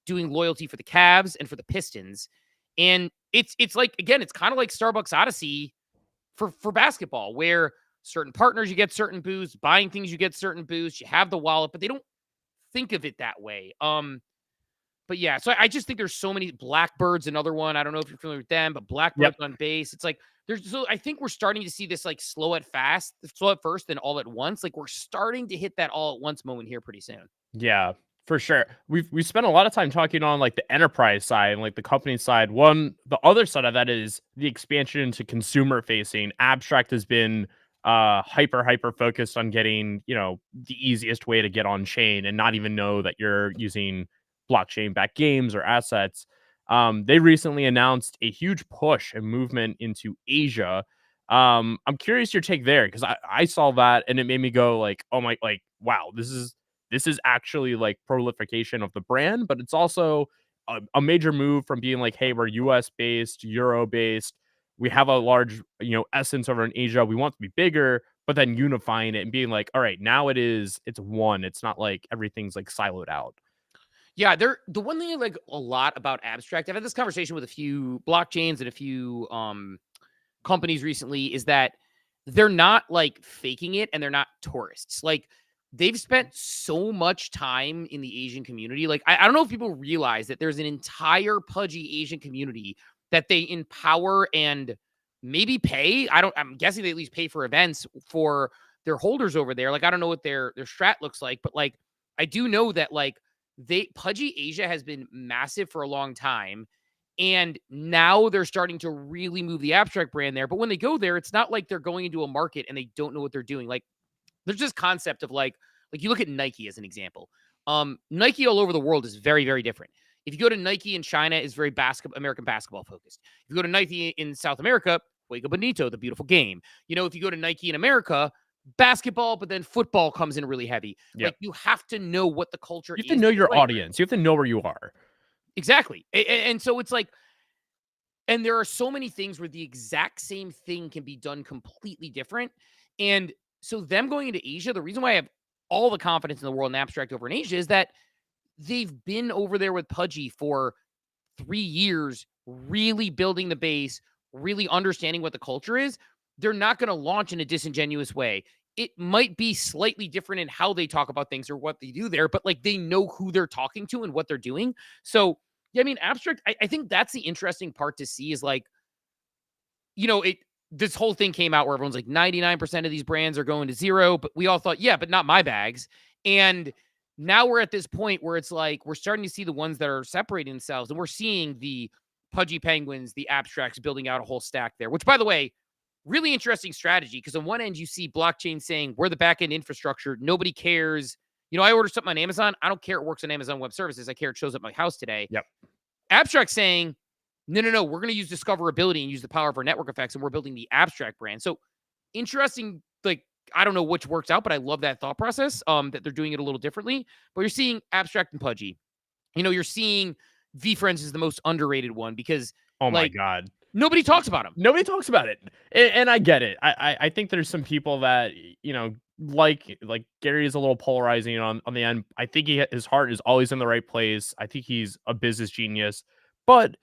doing loyalty for the Cavs and for the Pistons. And it's like, again, it's kind of like Starbucks Odyssey for basketball, where certain partners, you get certain boosts, buying things, you get certain boosts, you have the wallet, but they don't think of it that way. But yeah, so I just think there's so many. Blackbird's another one. I don't know if you're familiar with them, but Blackbird's on base. It's like I think we're starting to see this like slow at first, then all at once. Like we're starting to hit that all at once moment here pretty soon. Yeah, for sure. We've spent a lot of time talking on like the enterprise side and like the company side. The other side of that is the expansion into consumer facing. Abstract has been hyper focused on getting, the easiest way to get on chain and not even know that you're using blockchain backed games or assets. They recently announced a huge push and movement into Asia. I'm curious your take there because I saw that and it made me go like, oh my, like, wow, this is actually like proliferation of the brand, but it's also a major move from being like, hey, we're US based, Euro based. We have a large, essence over in Asia. We want to be bigger, but then unifying it and being like, all right, now it's one. It's not like everything's like siloed out. Yeah, the one thing I like a lot about Abstract, I've had this conversation with a few blockchains and a few companies recently, is that they're not like faking it and they're not tourists. Like they've spent so much time in the Asian community. Like, I don't know if people realize that there's an entire pudgy Asian community that they empower and maybe pay. I'm guessing they at least pay for events for their holders over there. Like, I don't know what their strat looks like, but like, I do know that like Pudgy Asia has been massive for a long time. And now they're starting to really move the abstract brand there. But when they go there, it's not like they're going into a market and they don't know what they're doing. Like, there's this concept of like you look at Nike as an example. Nike all over the world is very, very different. If you go to Nike in China, is very American basketball focused. If you go to Nike in South America, Juego Bonito, the beautiful game. You know, if you go to Nike in America, basketball, but then football comes in really heavy. Yep. Like, you have to know what the culture is. You have to know your audience. You have to know where you are. Exactly. And so it's like, and there are so many things where the exact same thing can be done completely different. And so them going into Asia, the reason why I have all the confidence in the world in abstract over in Asia is that they've been over there with Pudgy for 3 years, really building the base, really understanding what the culture is. They're not going to launch in a disingenuous way. It might be slightly different in how they talk about things or what they do there, but like, they know who they're talking to and what they're doing. So, yeah, I mean, abstract, I think that's the interesting part to see is like, you know, this whole thing came out where everyone's like 99% of these brands are going to zero, but we all thought, yeah, but not my bags. And now we're at this point where it's like, we're starting to see the ones that are separating themselves, and we're seeing the Pudgy Penguins, the abstracts building out a whole stack there, which, by the way, really interesting strategy. Because on one end, you see blockchain saying we're the backend infrastructure. Nobody cares. You know, I order something on Amazon. I don't care it works on Amazon Web Services. I care it shows up at my house today. Yep. Abstract saying, no. We're going to use discoverability and use the power of our network effects, and we're building the abstract brand. So interesting. Like, I don't know which works out, but I love that thought process. That they're doing it a little differently. But you're seeing abstract and Pudgy. You know, you're seeing VeeFriends is the most underrated one because, oh my God, nobody talks about him. Nobody talks about it, and I get it. I think there's some people that, you know, like Gary is a little polarizing on the end. I think his heart is always in the right place. I think he's a business genius, but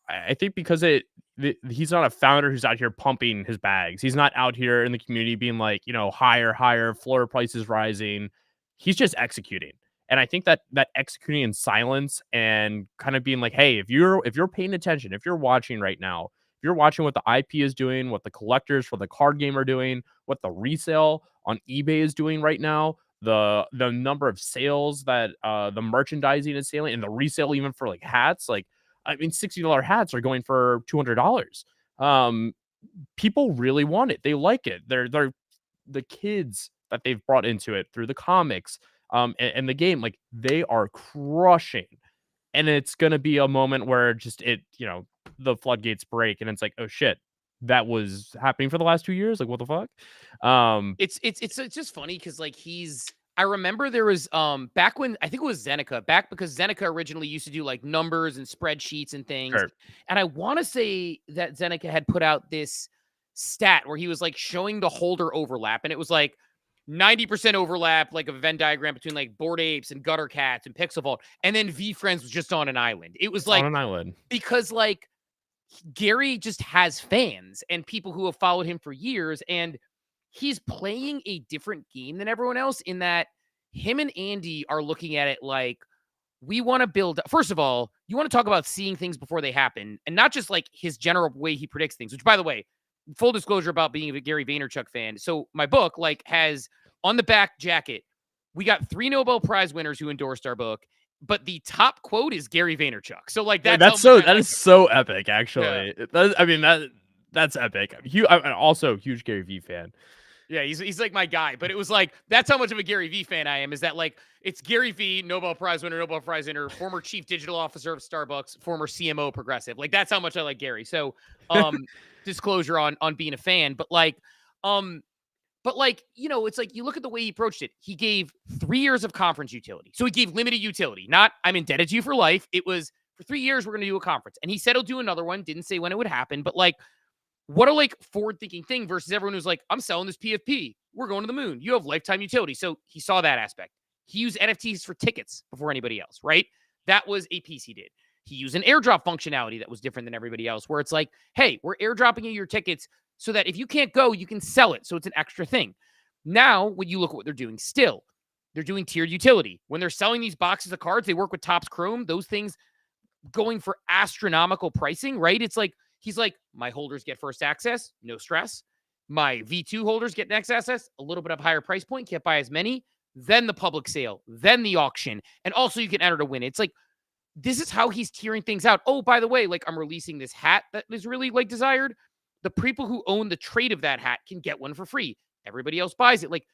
I think because he's not a founder who's out here pumping his bags. He's not out here in the community being like, you know, higher, floor prices rising. He's just executing. And I think that executing in silence and kind of being like, hey, if you're paying attention, if you're watching right now, if you're watching what the IP is doing, what the collectors for the card game are doing, what the resale on eBay is doing right now, the number of sales that the merchandising is selling, and the resale even for like hats, like, I mean, $60 hats are going for $200. People really want it. They like it. They're the kids that they've brought into it through the comics, and the game, like, they are crushing. And it's going to be a moment where just you know, the floodgates break and it's like, oh shit, that was happening for the last 2 years. Like, what the fuck? It's just funny because like I remember there was back when I think it was Zeneca, because Zeneca originally used to do like numbers and spreadsheets and things. Sure. And I want to say that Zeneca had put out this stat where he was like showing the holder overlap, and it was like 90% overlap, like a Venn diagram between like Bored Apes and Gutter Cats and Pixel Vault. And then VeeFriends was just on an island. It was like on an island because like Gary just has fans and people who have followed him for years, and he's playing a different game than everyone else in that him and Andy are looking at it like, we want to build. First of all, you want to talk about seeing things before they happen, and not just like his general way he predicts things, which, by the way, full disclosure about being a Gary Vaynerchuk fan. So my book like has on the back jacket, we got 3 Nobel Prize winners who endorsed our book, but the top quote is Gary Vaynerchuk. So like that is so epic, actually. Yeah. That's epic. I'm also a huge Gary Vee fan. Yeah, he's like my guy. But it was like, that's how much of a Gary Vee fan I am, is that like, it's Gary Vee, Nobel Prize winner, former chief digital officer of Starbucks, former CMO Progressive. Like, that's how much I like Gary. So disclosure on being a fan. But like, you know, it's like, you look at the way he approached it. He gave 3 years of conference utility. So he gave limited utility, not I'm indebted to you for life. It was for 3 years, we're going to do a conference. And he said he'll do another one. Didn't say when it would happen, but like, what a like forward-thinking thing versus everyone who's like, I'm selling this PFP. We're going to the moon. You have lifetime utility. So he saw that aspect. He used NFTs for tickets before anybody else, right? That was a piece he did. He used an airdrop functionality that was different than everybody else, where it's like, hey, we're airdropping you your tickets so that if you can't go, you can sell it. So it's an extra thing. Now, when you look at what they're doing, still, they're doing tiered utility. When they're selling these boxes of cards, they work with Topps Chrome. Those things going for astronomical pricing, right? It's like, he's like, my holders get first access, no stress. My V2 holders get next access, a little bit of higher price point, can't buy as many. Then the public sale, then the auction. And also you can enter to win. It's like, this is how he's tearing things out. Oh, by the way, like I'm releasing this hat that is really like desired. The people who own the trade of that hat can get one for free. Everybody else buys it. Like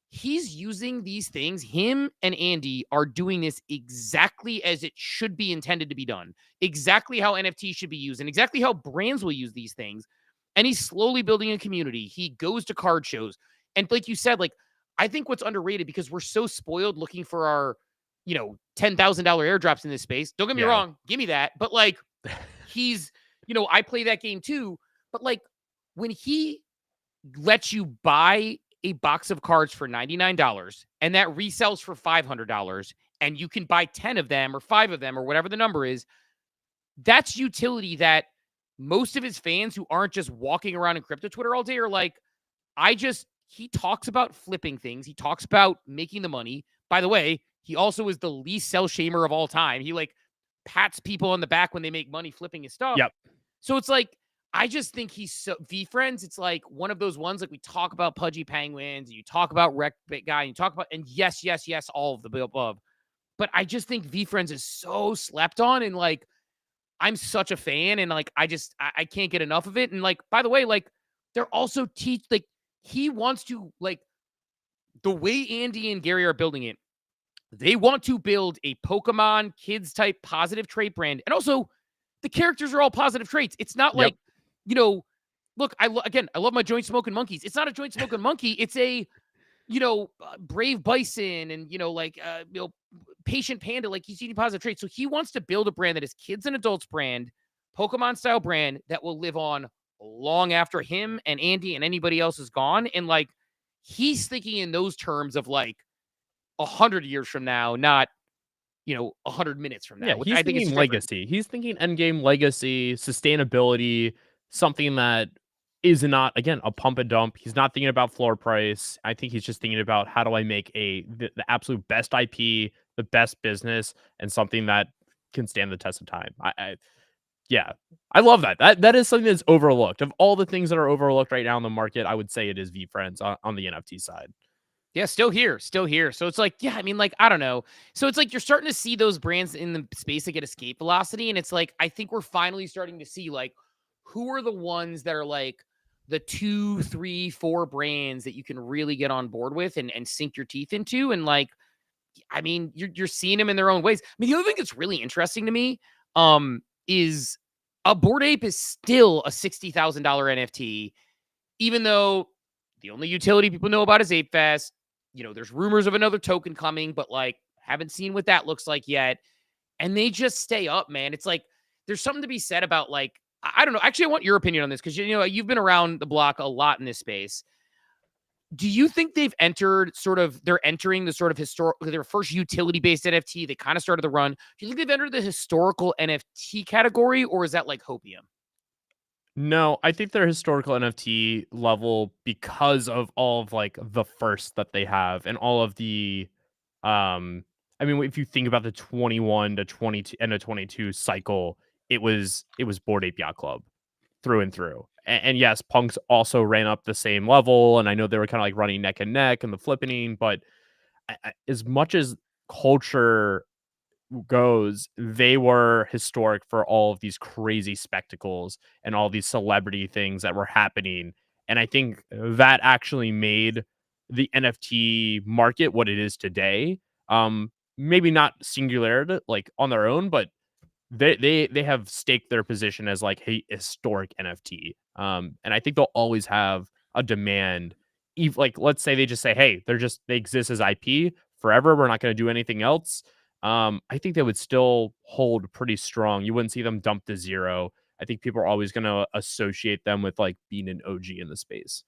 he's using these things. Him and Andy are doing this exactly as it should be intended to be done. Exactly how NFT should be used and exactly how brands will use these things. And he's slowly building a community. He goes to card shows. And like you said, like I think what's underrated because we're so spoiled looking for our, $10,000 airdrops in this space. Don't get me wrong. Give me that. But like he's, I play that game too. But like when he lets you buy a box of cards for $99 and that resells for $500 and you can buy 10 of them or 5 of them or whatever the number is, that's utility that most of his fans who aren't just walking around in crypto Twitter all day are like, he talks about flipping things. He talks about making the money. By the way, he also is the least sell shamer of all time. He like pats people on the back when they make money flipping his stuff. Yep. So it's like, I just think he's so VeeFriends. It's like one of those ones like we talk about Pudgy Penguins, and you talk about Wreck Bit Guy, and you talk about, and yes, all of the above. But I just think VeeFriends is so slept on, and like I'm such a fan, and like I can't get enough of it. And like, by the way, like they're also like he wants to like the way Andy and Gary are building it. They want to build a Pokemon kids type positive trait brand. And also the characters are all positive traits. It's not like, look, I love my joint smoking monkeys. It's not a joint smoking monkey. It's a, brave bison and, patient panda. Like he's eating positive traits. So he wants to build a brand that is kids and adults brand, Pokemon style brand that will live on long after him and Andy and anybody else is gone. And like, he's thinking in those terms of like, 100 years from now, not 100 minutes from now. Yeah, he's thinking legacy. He's thinking endgame legacy, sustainability, something that is not again a pump and dump. He's not thinking about floor price. I think he's just thinking about how do I make the absolute best IP, the best business, and something that can stand the test of time. I love that. That is something that's overlooked. Of all the things that are overlooked right now in the market, I would say it is VeeFriends on the NFT side. Yeah, still here. So it's like, I mean, like, I don't know. So it's like you're starting to see those brands in the space that get escape velocity. And it's like, I think we're finally starting to see like who are the ones that are like the 2, 3, 4 brands that you can really get on board with and sink your teeth into. And like, I mean, you're seeing them in their own ways. I mean, the other thing that's really interesting to me is a Bored Ape is still a $60,000 NFT, even though the only utility people know about is Ape Fest. There's rumors of another token coming, but like haven't seen what that looks like yet. And they just stay up, man. It's like there's something to be said about like, I don't know. Actually, I want your opinion on this because you've been around the block a lot in this space. Do you think they're entering the sort of historical, their first utility-based NFT? They kind of started the run. Do you think they've entered the historical NFT category, or is that like hopium? No, I think they're historical NFT level because of all of like the first that they have and all of the I mean if you think about the 21 to 22 and the 22 cycle, it was Bored Ape Yacht Club through and through. And yes, Punks also ran up the same level and I know they were kind of like running neck and neck and the flippening, but as much as culture goes, they were historic for all of these crazy spectacles and all these celebrity things that were happening. And I think that actually made the NFT market what it is today. Maybe not singular like on their own, but they have staked their position as like a historic NFT. And I think they'll always have a demand. Like let's say they just say, hey, they exist as IP forever. We're not going to do anything else. I think they would still hold pretty strong. You wouldn't see them dump to zero. I think people are always going to associate them with like being an OG in the space.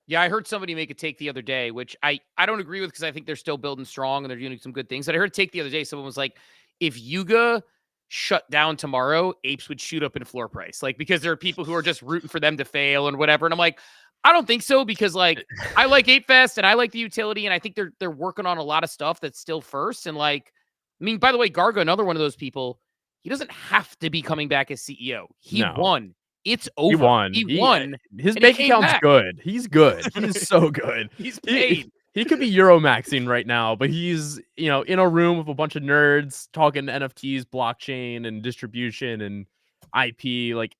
Yeah, I heard somebody make a take the other day, which I don't agree with because I think they're still building strong and they're doing some good things. But I heard a take the other day. Someone was like, if Yuga shut down tomorrow, apes would shoot up in floor price. Like, because there are people who are just rooting for them to fail and whatever. And I'm like, I don't think so because like I like Ape Fest and I like the utility and I think they're working on a lot of stuff that's still first and like I mean by the way Garga another one of those people he doesn't have to be coming back as CEO. He No. won. It's He over. won. He won His and he bank came account's back. good. He's good. He's so good. He's He paid. he could be Euro maxing right now, but he's, in a room with a bunch of nerds talking NFTs, blockchain, and distribution and IP. Like,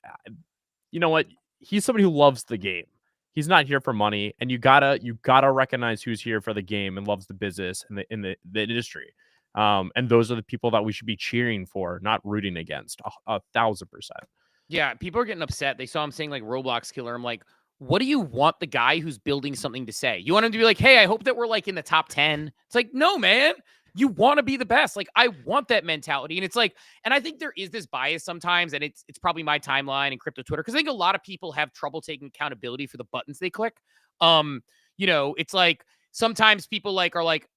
you know what? He's somebody who loves the game. He's not here for money, and you gotta recognize who's here for the game and loves the business and the industry. And those are the people that we should be cheering for, not rooting against. 1,000%. Yeah, people are getting upset. They saw him saying like Roblox killer. I'm like, what do you want the guy who's building something to say? You want him to be like, hey, I hope that we're like in the top 10. It's like, no, man. You want to be the best. Like, I want that mentality. And it's like, and I think there is this bias sometimes, and it's probably my timeline and crypto Twitter, because I think a lot of people have trouble taking accountability for the buttons they click. It's like sometimes people like are like,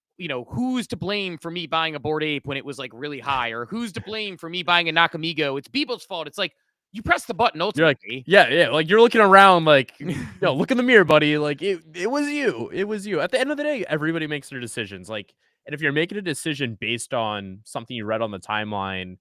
who's to blame for me buying a Bored Ape when it was like really high, or who's to blame for me buying a Nakamigo? It's Beeble's fault. It's like, you press the button You're like, ultimately. yeah, like you're looking around like, look in the mirror, buddy. Like it was you. It was you. At the end of the day, everybody makes their decisions. Like, and if you're making a decision based on something you read on the timeline,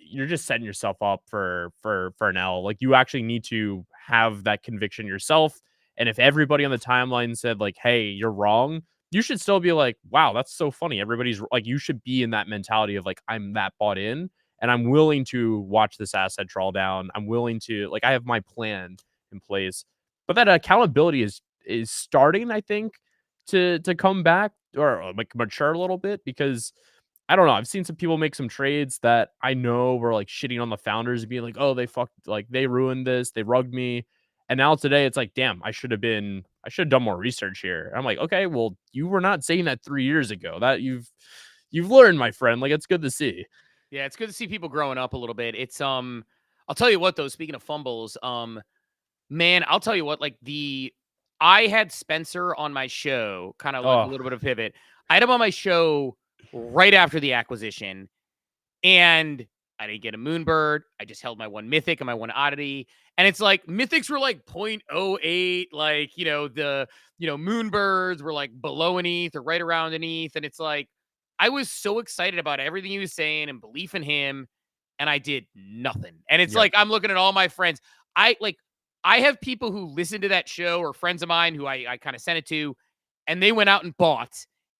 you're just setting yourself up for an L. Like you actually need to have that conviction yourself. And if everybody on the timeline said like, "Hey, you're wrong," you should still be like, "Wow, that's so funny." Everybody's like, you should be in that mentality of like, I'm that bought in, and I'm willing to watch this asset draw down. I'm willing to like, I have my plan in place. But that accountability is starting, I think, to come back or like mature a little bit because I don't know. I've seen some people make some trades that I know were like shitting on the founders and being like, "Oh, they fucked, like they ruined this, they rugged me." And now today it's like, "Damn, I should have done more research here." I'm like, "Okay, well, you were not saying that 3 years ago. That you've learned, my friend. Like it's good to see." Yeah, it's good to see people growing up a little bit. It's I'll tell you what though, speaking of fumbles, man, I'll tell you what, like I had Spencer on my show, kind of like a Oh, little bit of pivot. I had him on my show right after the acquisition, and I didn't get a Moonbird. I just held my one Mythic and my one Oddity. And it's like Mythics were like 0.08, like, Moonbirds were like below an ETH or right around an ETH. And it's like, I was so excited about everything he was saying and belief in him, and I did nothing. And it's yep. like, I'm looking at all my friends. I have people who listen to that show or friends of mine who I kind of sent it to, and they went out and bought,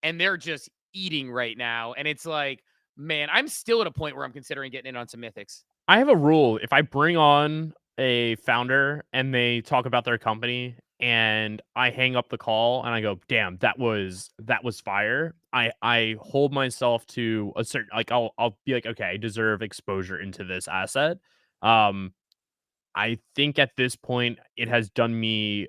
and they're just eating right now. And it's like, man, I'm still at a point where I'm considering getting in on some mythics. I have a rule. If I bring on a founder and they talk about their company and I hang up the call and I go, "Damn, that was fire." I hold myself to a certain like I'll be like, "Okay, I deserve exposure into this asset." Um I think at this point it has done me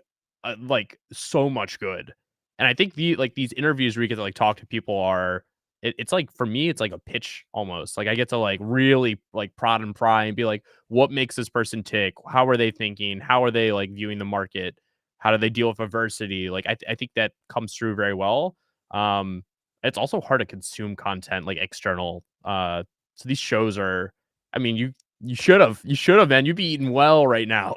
like so much good. And I think these interviews where you get to like talk to people it's like for me it's like a pitch almost. Like I get to like really like prod and pry and be like, what makes this person tick? How are they thinking? How are they like viewing the market? How do they deal with adversity? Like I think that comes through very well. Um it's also hard to consume content like external. So these shows are I mean, you should have, man. You'd be eating well right now.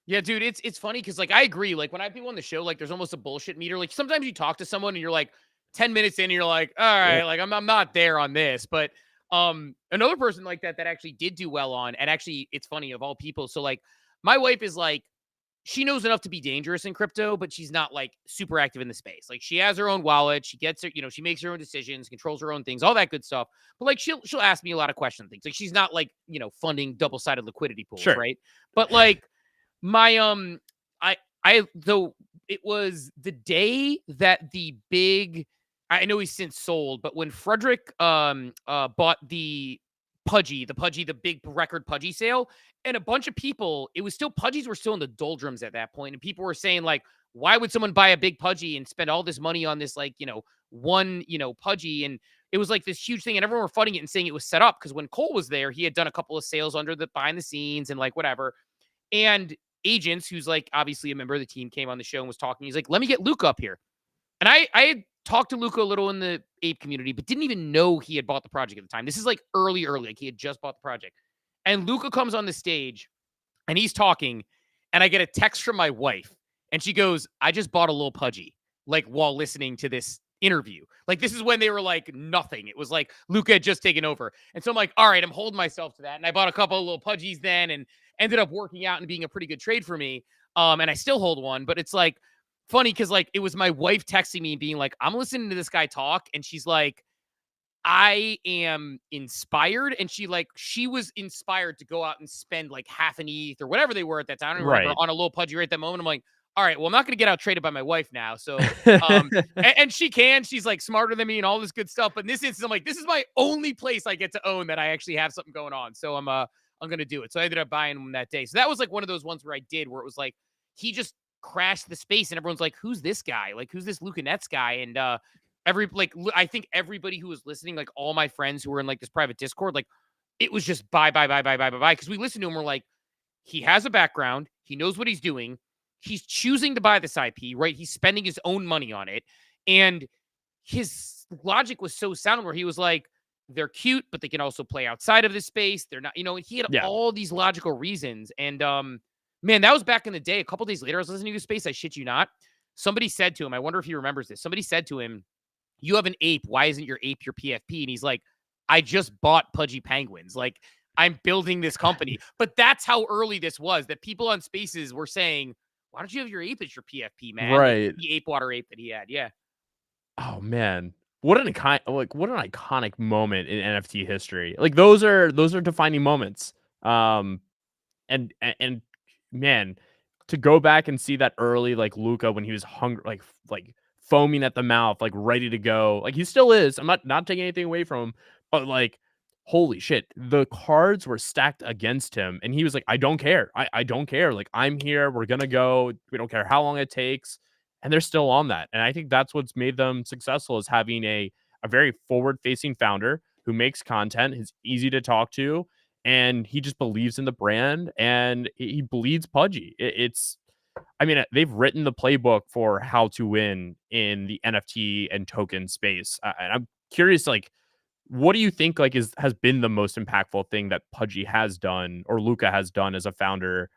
Yeah, dude, it's funny because like I agree. Like when I have people on the show, like there's almost a bullshit meter. Like sometimes you talk to someone and you're like 10 minutes in, and you're like, all Yeah. right, like I'm not there on this. But another person like that actually did do well on, and actually it's funny of all people. So like my wife is like, she knows enough to be dangerous in crypto, but she's not like super active in the space. Like she has her own wallet, she gets her, she makes her own decisions, controls her own things, all that good stuff. But like she'll ask me a lot of questions, things like she's not like funding double-sided liquidity pools, Sure. right? But like my I though it was the day that the big I know he's since sold, but when Frederick bought the big record Pudgy sale, and a bunch of people, it was still Pudgies were still in the doldrums at that point, and people were saying like, why would someone buy a big Pudgy and spend all this money on this like one Pudgy? And it was like this huge thing, and everyone were fighting it and saying it was set up because when Cole was there, he had done a couple of sales under the behind the scenes and like whatever. And agents, who's like obviously a member of the team, came on the show and was talking. He's like, let me get Luke up here. And I had talked to Luca a little in the ape community, but didn't even know he had bought the project at the time. This is like early, like he had just bought the project. And Luca comes on the stage and he's talking, and I get a text from my wife. And she goes, I just bought a little pudgy, like while listening to this interview. Like this is when they were like nothing. It was like Luka had just taken over. And so I'm like, all right, I'm holding myself to that. And I bought a couple of little pudgies then and ended up working out and being a pretty good trade for me. And I still hold one, but it's like funny because like it was my wife texting me and being like, I'm listening to this guy talk. And she's like, I am inspired. And she was inspired to go out and spend like half an ETH or whatever they were at that time. I don't remember Right. on a little pudgy right at that moment. I'm like, all right, well, I'm not going to get out traded by my wife now. So, and she's like smarter than me and all this good stuff. But in this instance, I'm like, this is my only place I get to own that I actually have something going on. So I'm going to do it. So I ended up buying them that day. So that was like one of those ones where I did, where it was like, he just crashed the space and everyone's like, who's this guy? Like, who's this Luka Nets guy? And, I think everybody who was listening, like all my friends who were in like this private Discord, like it was just buy. Cause we listened to him. We're like, he has a background. He knows what he's doing. He's choosing to buy this IP, right? He's spending his own money on it. And his logic was so sound where he was like, they're cute, but they can also play outside of this space. They're not, he had Yeah. all these logical reasons. And man, that was back in the day. A couple days later, I was listening to Space. I shit you not. Somebody said to him, I wonder if he remembers this. Somebody said to him, you have an ape. Why isn't your ape your PFP? And he's like, I just bought Pudgy Penguins. Like, I'm building this company. But that's how early this was, that people on Spaces were saying, why don't you have your ape as your PFP, man? Right. The ape water ape that he had. Yeah. Oh man. What an iconic moment in NFT history. Like those are defining moments. And man, to go back and see that early like Luca when he was hungry, like foaming at the mouth, like ready to go. Like he still is. I'm not taking anything away from him, but like holy shit, the cards were stacked against him and he was like, I don't care. I don't care. Like I'm here. We're gonna go. We don't care how long it takes. And they're still on that. And I think that's what's made them successful is having a very forward facing founder who makes content, is easy to talk to, and he just believes in the brand and he bleeds Pudgy. I mean, they've written the playbook for how to win in the NFT and token space. And I'm curious, like, what do you think like has been the most impactful thing that Pudgy has done or Luca has done as a founder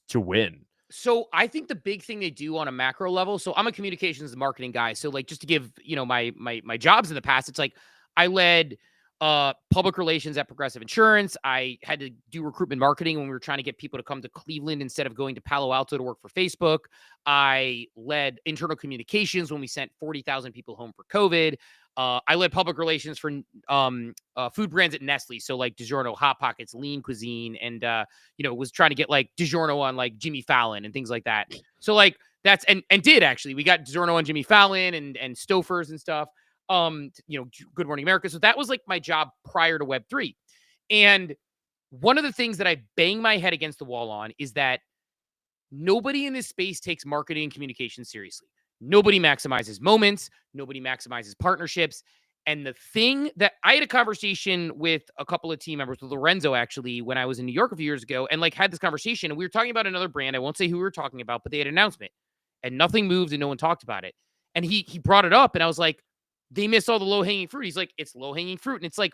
to win? So I think the big thing they do on a macro level. So I'm a communications and marketing guy. So like just to give, my jobs in the past, it's like I led public relations at Progressive Insurance. I had to do recruitment marketing when we were trying to get people to come to Cleveland instead of going to Palo Alto to work for Facebook. I led internal communications when we sent 40,000 people home for COVID. I led public relations for food brands at Nestle. So like DiGiorno, Hot Pockets, Lean Cuisine, and was trying to get like DiGiorno on like Jimmy Fallon and things like that. So like that's and did actually. We got DiGiorno on Jimmy Fallon and Stofers and stuff. Good Morning America. So that was like my job prior to Web3. And one of the things that I bang my head against the wall on is that nobody in this space takes marketing and communication seriously. Nobody maximizes moments. Nobody maximizes partnerships. And the thing that I had a conversation with a couple of team members, with Lorenzo actually, when I was in New York a few years ago, and like had this conversation, and we were talking about another brand. I won't say who we were talking about, but they had an announcement and nothing moved and no one talked about it. And he brought it up and I was like, they miss all the low hanging fruit. He's like, it's low hanging fruit. And it's like,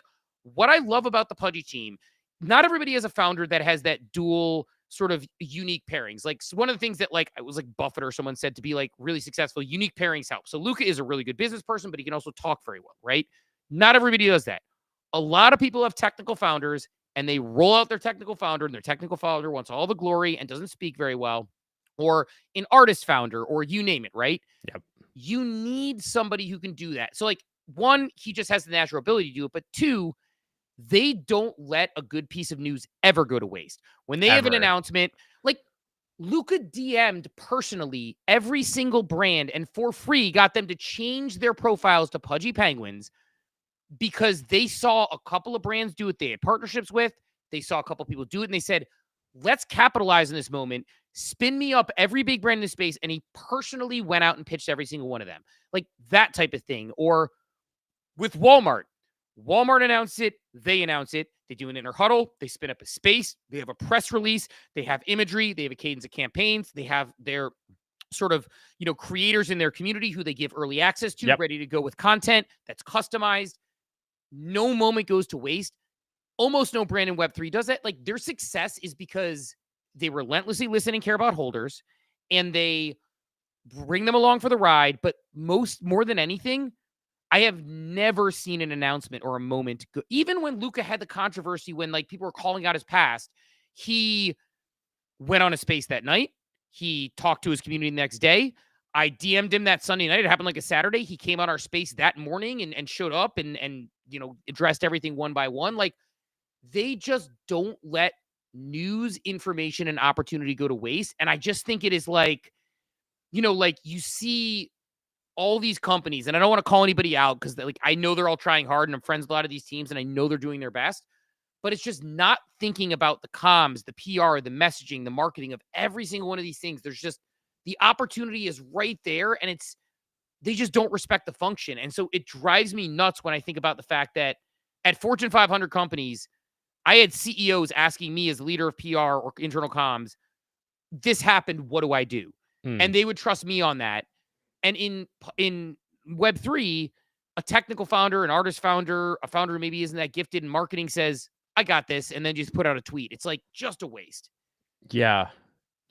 what I love about the Pudgy team, not everybody has a founder that has that dual sort of unique pairings. Like one of the things that like it was like Buffett or someone said to be like really successful, unique pairings help. So Luca is a really good business person, but he can also talk very well, right? Not everybody does that. A lot of people have technical founders and they roll out their technical founder and their technical founder wants all the glory and doesn't speak very well, or an artist founder, or you name it, right? Yep. You need somebody who can do that. So like one, he just has the natural ability to do it, but two, they don't let a good piece of news ever go to waste. When they have an announcement, like Luca DM'd personally every single brand and for free got them to change their profiles to Pudgy Penguins because they saw a couple of brands do it they had partnerships with. They saw a couple of people do it and they said, let's capitalize on this moment. Spin me up every big brand in the space. And he personally went out and pitched every single one of them. Like that type of thing. Or with Walmart announced it. They announce it. They do an inner huddle. They spin up a space. They have a press release. They have imagery. They have a cadence of campaigns. They have their sort of, creators in their community who they give early access to, ready to go with content that's customized. No moment goes to waste. Almost no brand in Web3 does that. Like their success is because they relentlessly listen and care about holders, and they bring them along for the ride. But more than anything, I have never seen an announcement or a moment even when Luka had the controversy, when like people were calling out his past, he went on a space that night. He talked to his community the next day. I DM'd him that Sunday night. It happened like a Saturday. He came on our space that morning and showed up and addressed everything one by one. Like, they just don't let news, information, and opportunity go to waste. And I just think it is like, like you see all these companies, and I don't want to call anybody out because like I know they're all trying hard and I'm friends with a lot of these teams and I know they're doing their best, but it's just not thinking about the comms, the PR, the messaging, the marketing of every single one of these things. There's just the opportunity is right there, and they just don't respect the function. And so it drives me nuts when I think about the fact that at Fortune 500 companies, I had CEOs asking me as leader of PR or internal comms, this happened, what do I do? And they would trust me on that. And in Web3, a technical founder, an artist founder, a founder who maybe isn't that gifted in marketing says, I got this, and then just put out a tweet. It's like just a waste. Yeah.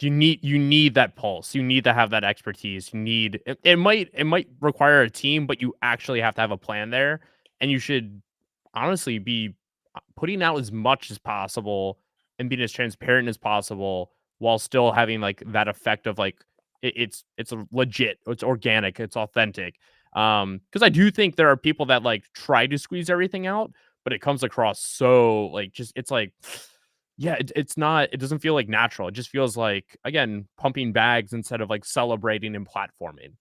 You need that pulse. You need to have that expertise. You need it might require a team, but you actually have to have a plan there. And you should honestly be putting out as much as possible and being as transparent as possible while still having like that effect of like it's a legit, it's organic, it's authentic. Because I do think there are people that like try to squeeze everything out, but it comes across so like just it's like yeah, it's not, it doesn't feel like natural. It just feels like, again, pumping bags instead of like celebrating and platforming.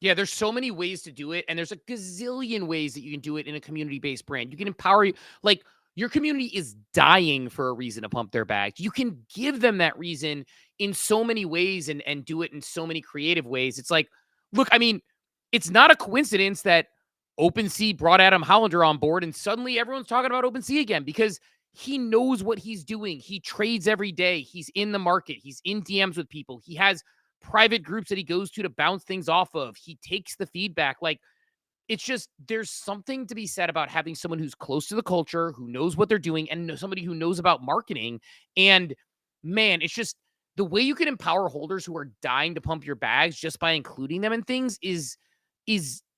Yeah, there's so many ways to do it, and there's a gazillion ways that you can do it in a community-based brand. You can empower you, like your community is dying for a reason to pump their bags. You can give them that reason in so many ways and do it in so many creative ways. It's like, look, I mean, it's not a coincidence that OpenSea brought Adam Hollander on board, and suddenly everyone's talking about OpenSea again because he knows what he's doing. He trades every day. He's in the market. He's in DMs with people. He has private groups that he goes to bounce things off of. He takes the feedback. Like, it's just, there's something to be said about having someone who's close to the culture, who knows what they're doing, and somebody who knows about marketing. And man, it's just the way you can empower holders who are dying to pump your bags just by including them in things is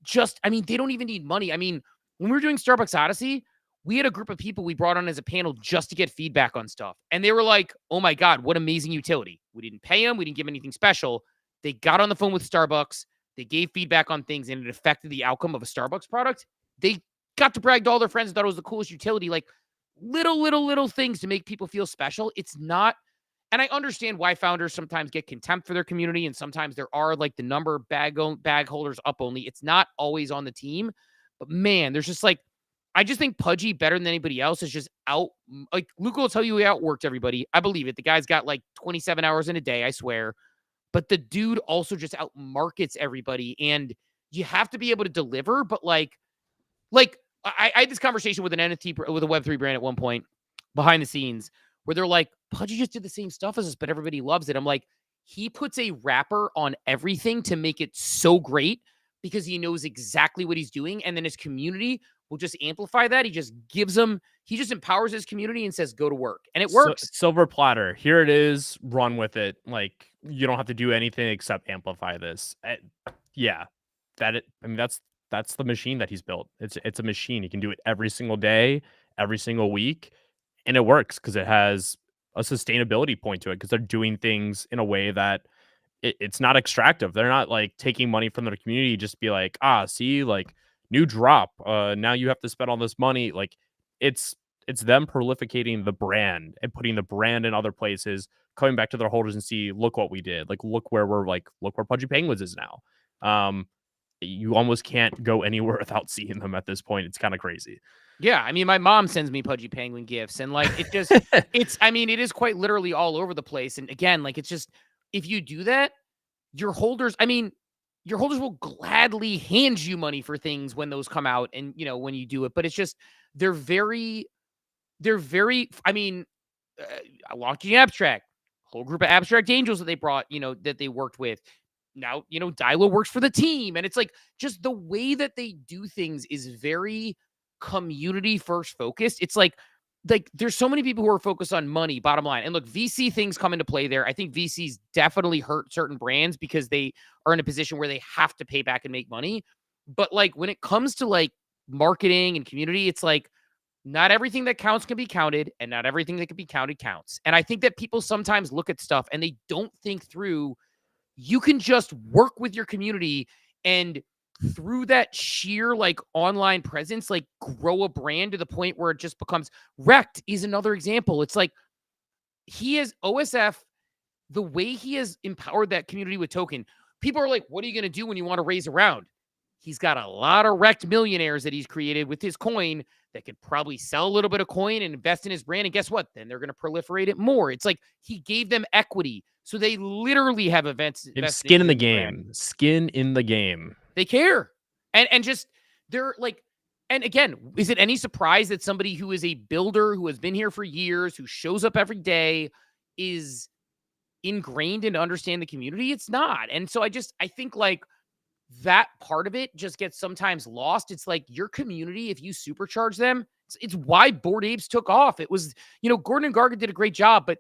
just, I mean, they don't even need money. I mean, when we were doing Starbucks Odyssey, we had a group of people we brought on as a panel just to get feedback on stuff. And they were like, oh my God, what amazing utility. We didn't pay them. We didn't give them anything special. They got on the phone with Starbucks. They gave feedback on things and it affected the outcome of a Starbucks product. They got to brag to all their friends and thought it was the coolest utility. Like little things to make people feel special. It's not, and I understand why founders sometimes get contempt for their community. And sometimes there are like the number of bag holders up only. It's not always on the team, but man, there's just like, I just think Pudgy, better than anybody else, is just out. Like, Luka will tell you he outworked everybody. I believe it. The guy's got like 27 hours in a day, I swear. But the dude also just out markets everybody. And you have to be able to deliver. But like I had this conversation with an NFT, with a Web3 brand at one point behind the scenes where they're like, Pudgy just did the same stuff as us, but everybody loves it. I'm like, he puts a wrapper on everything to make it so great because he knows exactly what he's doing. And then his community will just amplify that. He just empowers his community and says, go to work. And it works. Silver platter. Here it is. Run with it. Like, you don't have to do anything except amplify this. Yeah. That's the machine that he's built. It's a machine. He can do it every single day, every single week. And it works because it has a sustainability point to it because they're doing things in a way that it's not extractive. They're not like taking money from their community, just be like, see, like, new drop. Now you have to spend all this money. Like, it's them prolificating the brand and putting the brand in other places, coming back to their holders and see, look what we did. Like, look where Pudgy Penguins is now. You almost can't go anywhere without seeing them at this point. It's kind of crazy. Yeah, I mean, my mom sends me Pudgy Penguin gifts, and like it just, it is quite literally all over the place. And again, like, it's just, if you do that, your holders will gladly hand you money for things when those come out and, when you do it. But it's just, they're very, I mean, Launching Abstract, whole group of Abstract Angels that they brought, that they worked with. Now, Dilo works for the team. And it's like, just the way that they do things is very community first focused. It's like, like there's so many people who are focused on money, bottom line. And look, VC things come into play there. I think VCs definitely hurt certain brands because they are in a position where they have to pay back and make money. But like when it comes to like marketing and community, it's like not everything that counts can be counted, and not everything that can be counted counts. And I think that people sometimes look at stuff and they don't think through. You can just work with your community and through that sheer like online presence, like grow a brand to the point where it just becomes Wrecked is another example. It's like he is OSF, the way he has empowered that community with token. People are like, what are you going to do when you want to raise a round? He's got a lot of Wrecked millionaires that he's created with his coin that could probably sell a little bit of coin and invest in his brand. And guess what? Then they're going to proliferate it more. It's like he gave them equity. So they literally have events. Skin in the game. Skin in the game. They care. And just they're like, and again, is it any surprise that somebody who is a builder who has been here for years, who shows up every day, is ingrained in to understand the community? It's not. And so I think like that part of it just gets sometimes lost. It's like your community, if you supercharge them, it's why Bored Apes took off. It was, Gordon and Gargan did a great job, but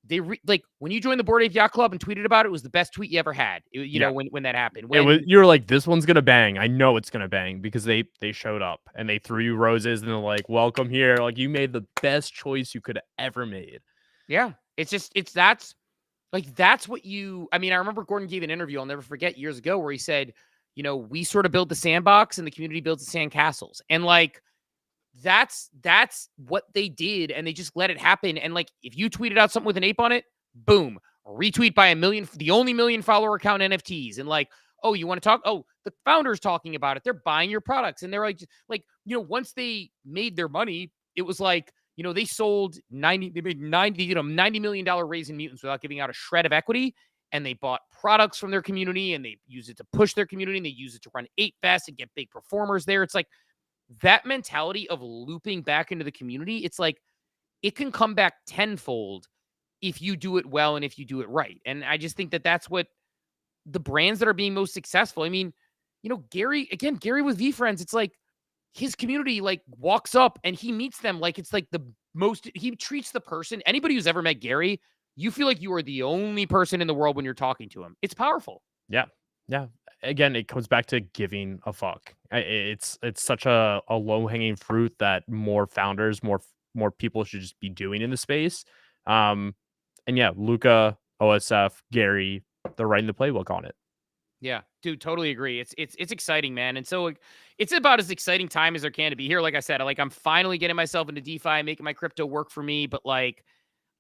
they like when you joined the Bored Ape Yacht Club and tweeted about it, it was the best tweet you ever had. When that happened, you're like, this one's gonna bang. I know it's gonna bang because they showed up and they threw you roses and they're like, welcome here. Like you made the best choice you could have ever made. Yeah, that's what you. I mean, I remember Gordon gave an interview I'll never forget years ago where he said, we sort of build the sandbox and the community builds the sand castles, and like. That's what they did, and they just let it happen. And like, if you tweeted out something with an ape on it, boom, retweet by the only million follower account NFTs. And like, oh, you want to talk? Oh, the founder's talking about it. They're buying your products, and they're like, once they made their money, it was like, they sold $90 million raise in mutants without giving out a shred of equity. And they bought products from their community, and they use it to push their community, and they use it to run Ape Fest and get big performers there. It's like, that mentality of looping back into the community, it's like it can come back tenfold if you do it well and if you do it right. And I just think that that's what the brands that are being most successful. I mean, Gary with VeeFriends, it's like his community like walks up and he meets them like it's like he treats the person, anybody who's ever met Gary, you feel like you are the only person in the world when you're talking to him. It's powerful. Yeah. Yeah. Again, it comes back to giving a fuck. It's such a low hanging fruit that more founders, more people should just be doing in the space. And yeah, Luca, OSF, Gary, they're writing the playbook on it. Yeah, dude, totally agree. It's exciting, man. And so it's about as exciting time as there can to be here. Like I said, I'm finally getting myself into DeFi, making my crypto work for me. But like,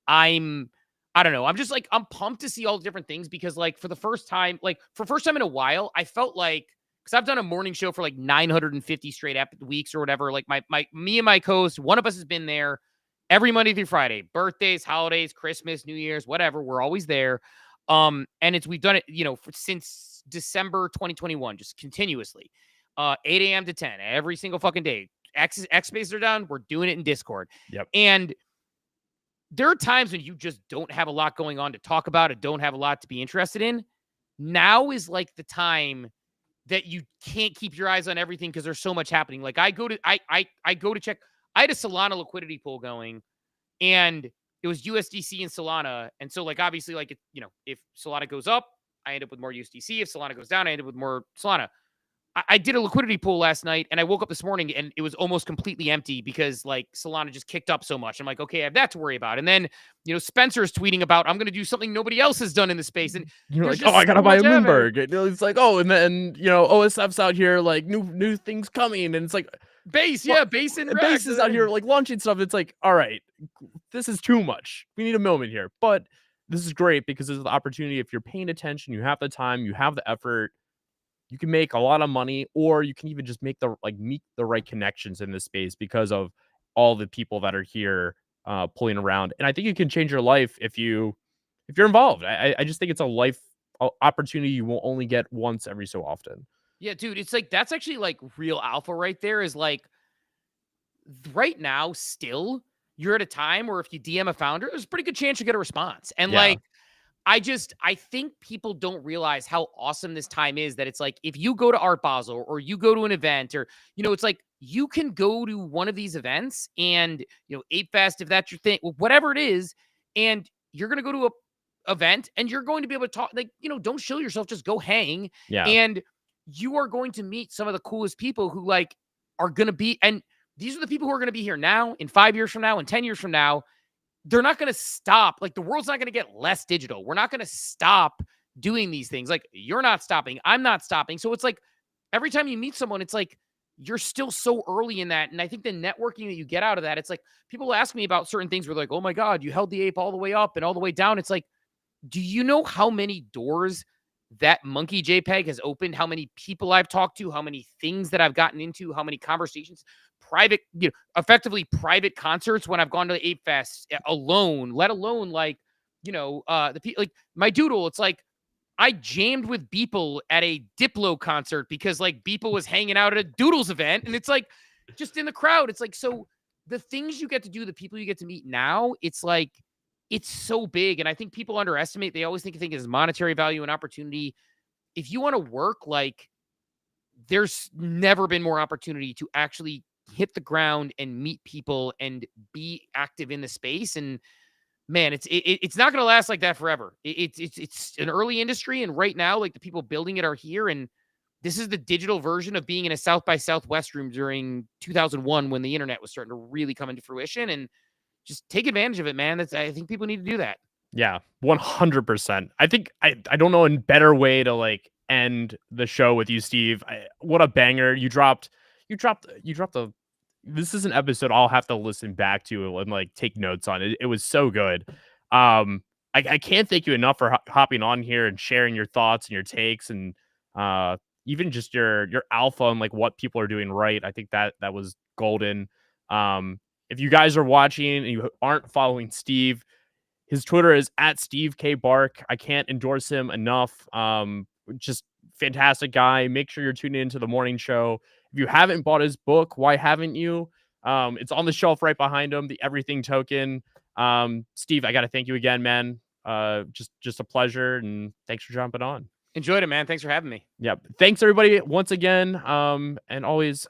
I don't know. I'm just like, I'm pumped to see all the different things because like for first time in a while, I felt like, because I've done a morning show for like 950 straight weeks or whatever. Like me and my co-host, one of us has been there every Monday through Friday, birthdays, holidays, Christmas, New Year's, whatever. We're always there. And we've done it, since December 2021, just continuously, 8 a.m. to 10 every single fucking day. X Spaces are done. We're doing it in Discord. Yep. And there are times when you just don't have a lot going on to talk about it, don't have a lot to be interested in. Now is like the time that you can't keep your eyes on everything because there's so much happening. Like I go to check. I had a Solana liquidity pool going, and it was USDC and Solana. And so like obviously like if Solana goes up, I end up with more USDC. If Solana goes down, I end up with more Solana. I did a liquidity pool last night, and I woke up this morning and it was almost completely empty because like Solana just kicked up so much. I'm like, okay, I have that to worry about. And then, Spencer's tweeting about, I'm going to do something nobody else has done in the space. And you're like, oh, I got to buy a Moonberg. It's like, oh, and then, OSF's out here, like new things coming. And it's like Base and Base is out here like launching stuff. It's like, all right, this is too much. We need a moment here. But this is great because this is the opportunity. If you're paying attention, you have the time, you have the effort, you can make a lot of money, or you can even just meet the right connections in this space because of all the people that are here pulling around. And I think it can change your life if you're involved. I just think it's a life opportunity you will only get once every so often. Yeah, dude, it's like that's actually like real alpha right there. Is like right now still you're at a time where if you DM a founder, there's a pretty good chance you get a response. And like I think people don't realize how awesome this time is, that it's like, if you go to Art Basel or you go to an event or, it's like you can go to one of these events and, Ape Fest, if that's your thing, whatever it is, and you're going to go to a event and you're going to be able to talk, like, don't show yourself, just go hang. Yeah. And you are going to meet some of the coolest people who like are going to be, and these are the people who are going to be here now, in 5 years from now, in 10 years from now. They're not going to stop. Like, the world's not going to get less digital. We're not going to stop doing these things. Like, you're not stopping. I'm not stopping. So it's like every time you meet someone, it's like you're still so early in that. And I think the networking that you get out of that, it's like people ask me about certain things where they're like, oh my God, you held the ape all the way up and all the way down. It's like, do you know how many doors that Monkey JPEG has opened? How many people I've talked to? How many things that I've gotten into? How many conversations? Private, effectively private concerts when I've gone to the Ape Fest alone, let alone like, the people like my doodle. It's like I jammed with Beeple at a Diplo concert because like Beeple was hanging out at a Doodles event, and it's like just in the crowd. It's like, so the things you get to do, the people you get to meet now, it's like it's so big. And I think people underestimate. They always think is monetary value and opportunity. If you want to work, like there's never been more opportunity to actually hit the ground and meet people and be active in the space. And man, it's not going to last like that forever. It's an early industry, and right now, like the people building it are here, and this is the digital version of being in a South by Southwest room during 2001 when the internet was starting to really come into fruition. And just take advantage of it, man. I think people need to do that. Yeah, 100%. I think I don't know a better way to like end the show with you, Steve. What a banger. You dropped a this is an episode I'll have to listen back to and like take notes on. It was so good. I can't thank you enough for hopping on here and sharing your thoughts and your takes, and even just your alpha and like what people are doing right. I think that was golden. If you guys are watching and you aren't following Steve, his Twitter is at Steve K Bark. I can't endorse him enough. Just fantastic guy. Make sure you're tuning into the morning show. If you haven't bought his book, why haven't you? It's on the shelf right behind him, the Everything Token. Steve, I got to thank you again, man. Just a pleasure, and thanks for jumping on. Enjoyed it, man. Thanks for having me. Yep. Thanks everybody once again. And always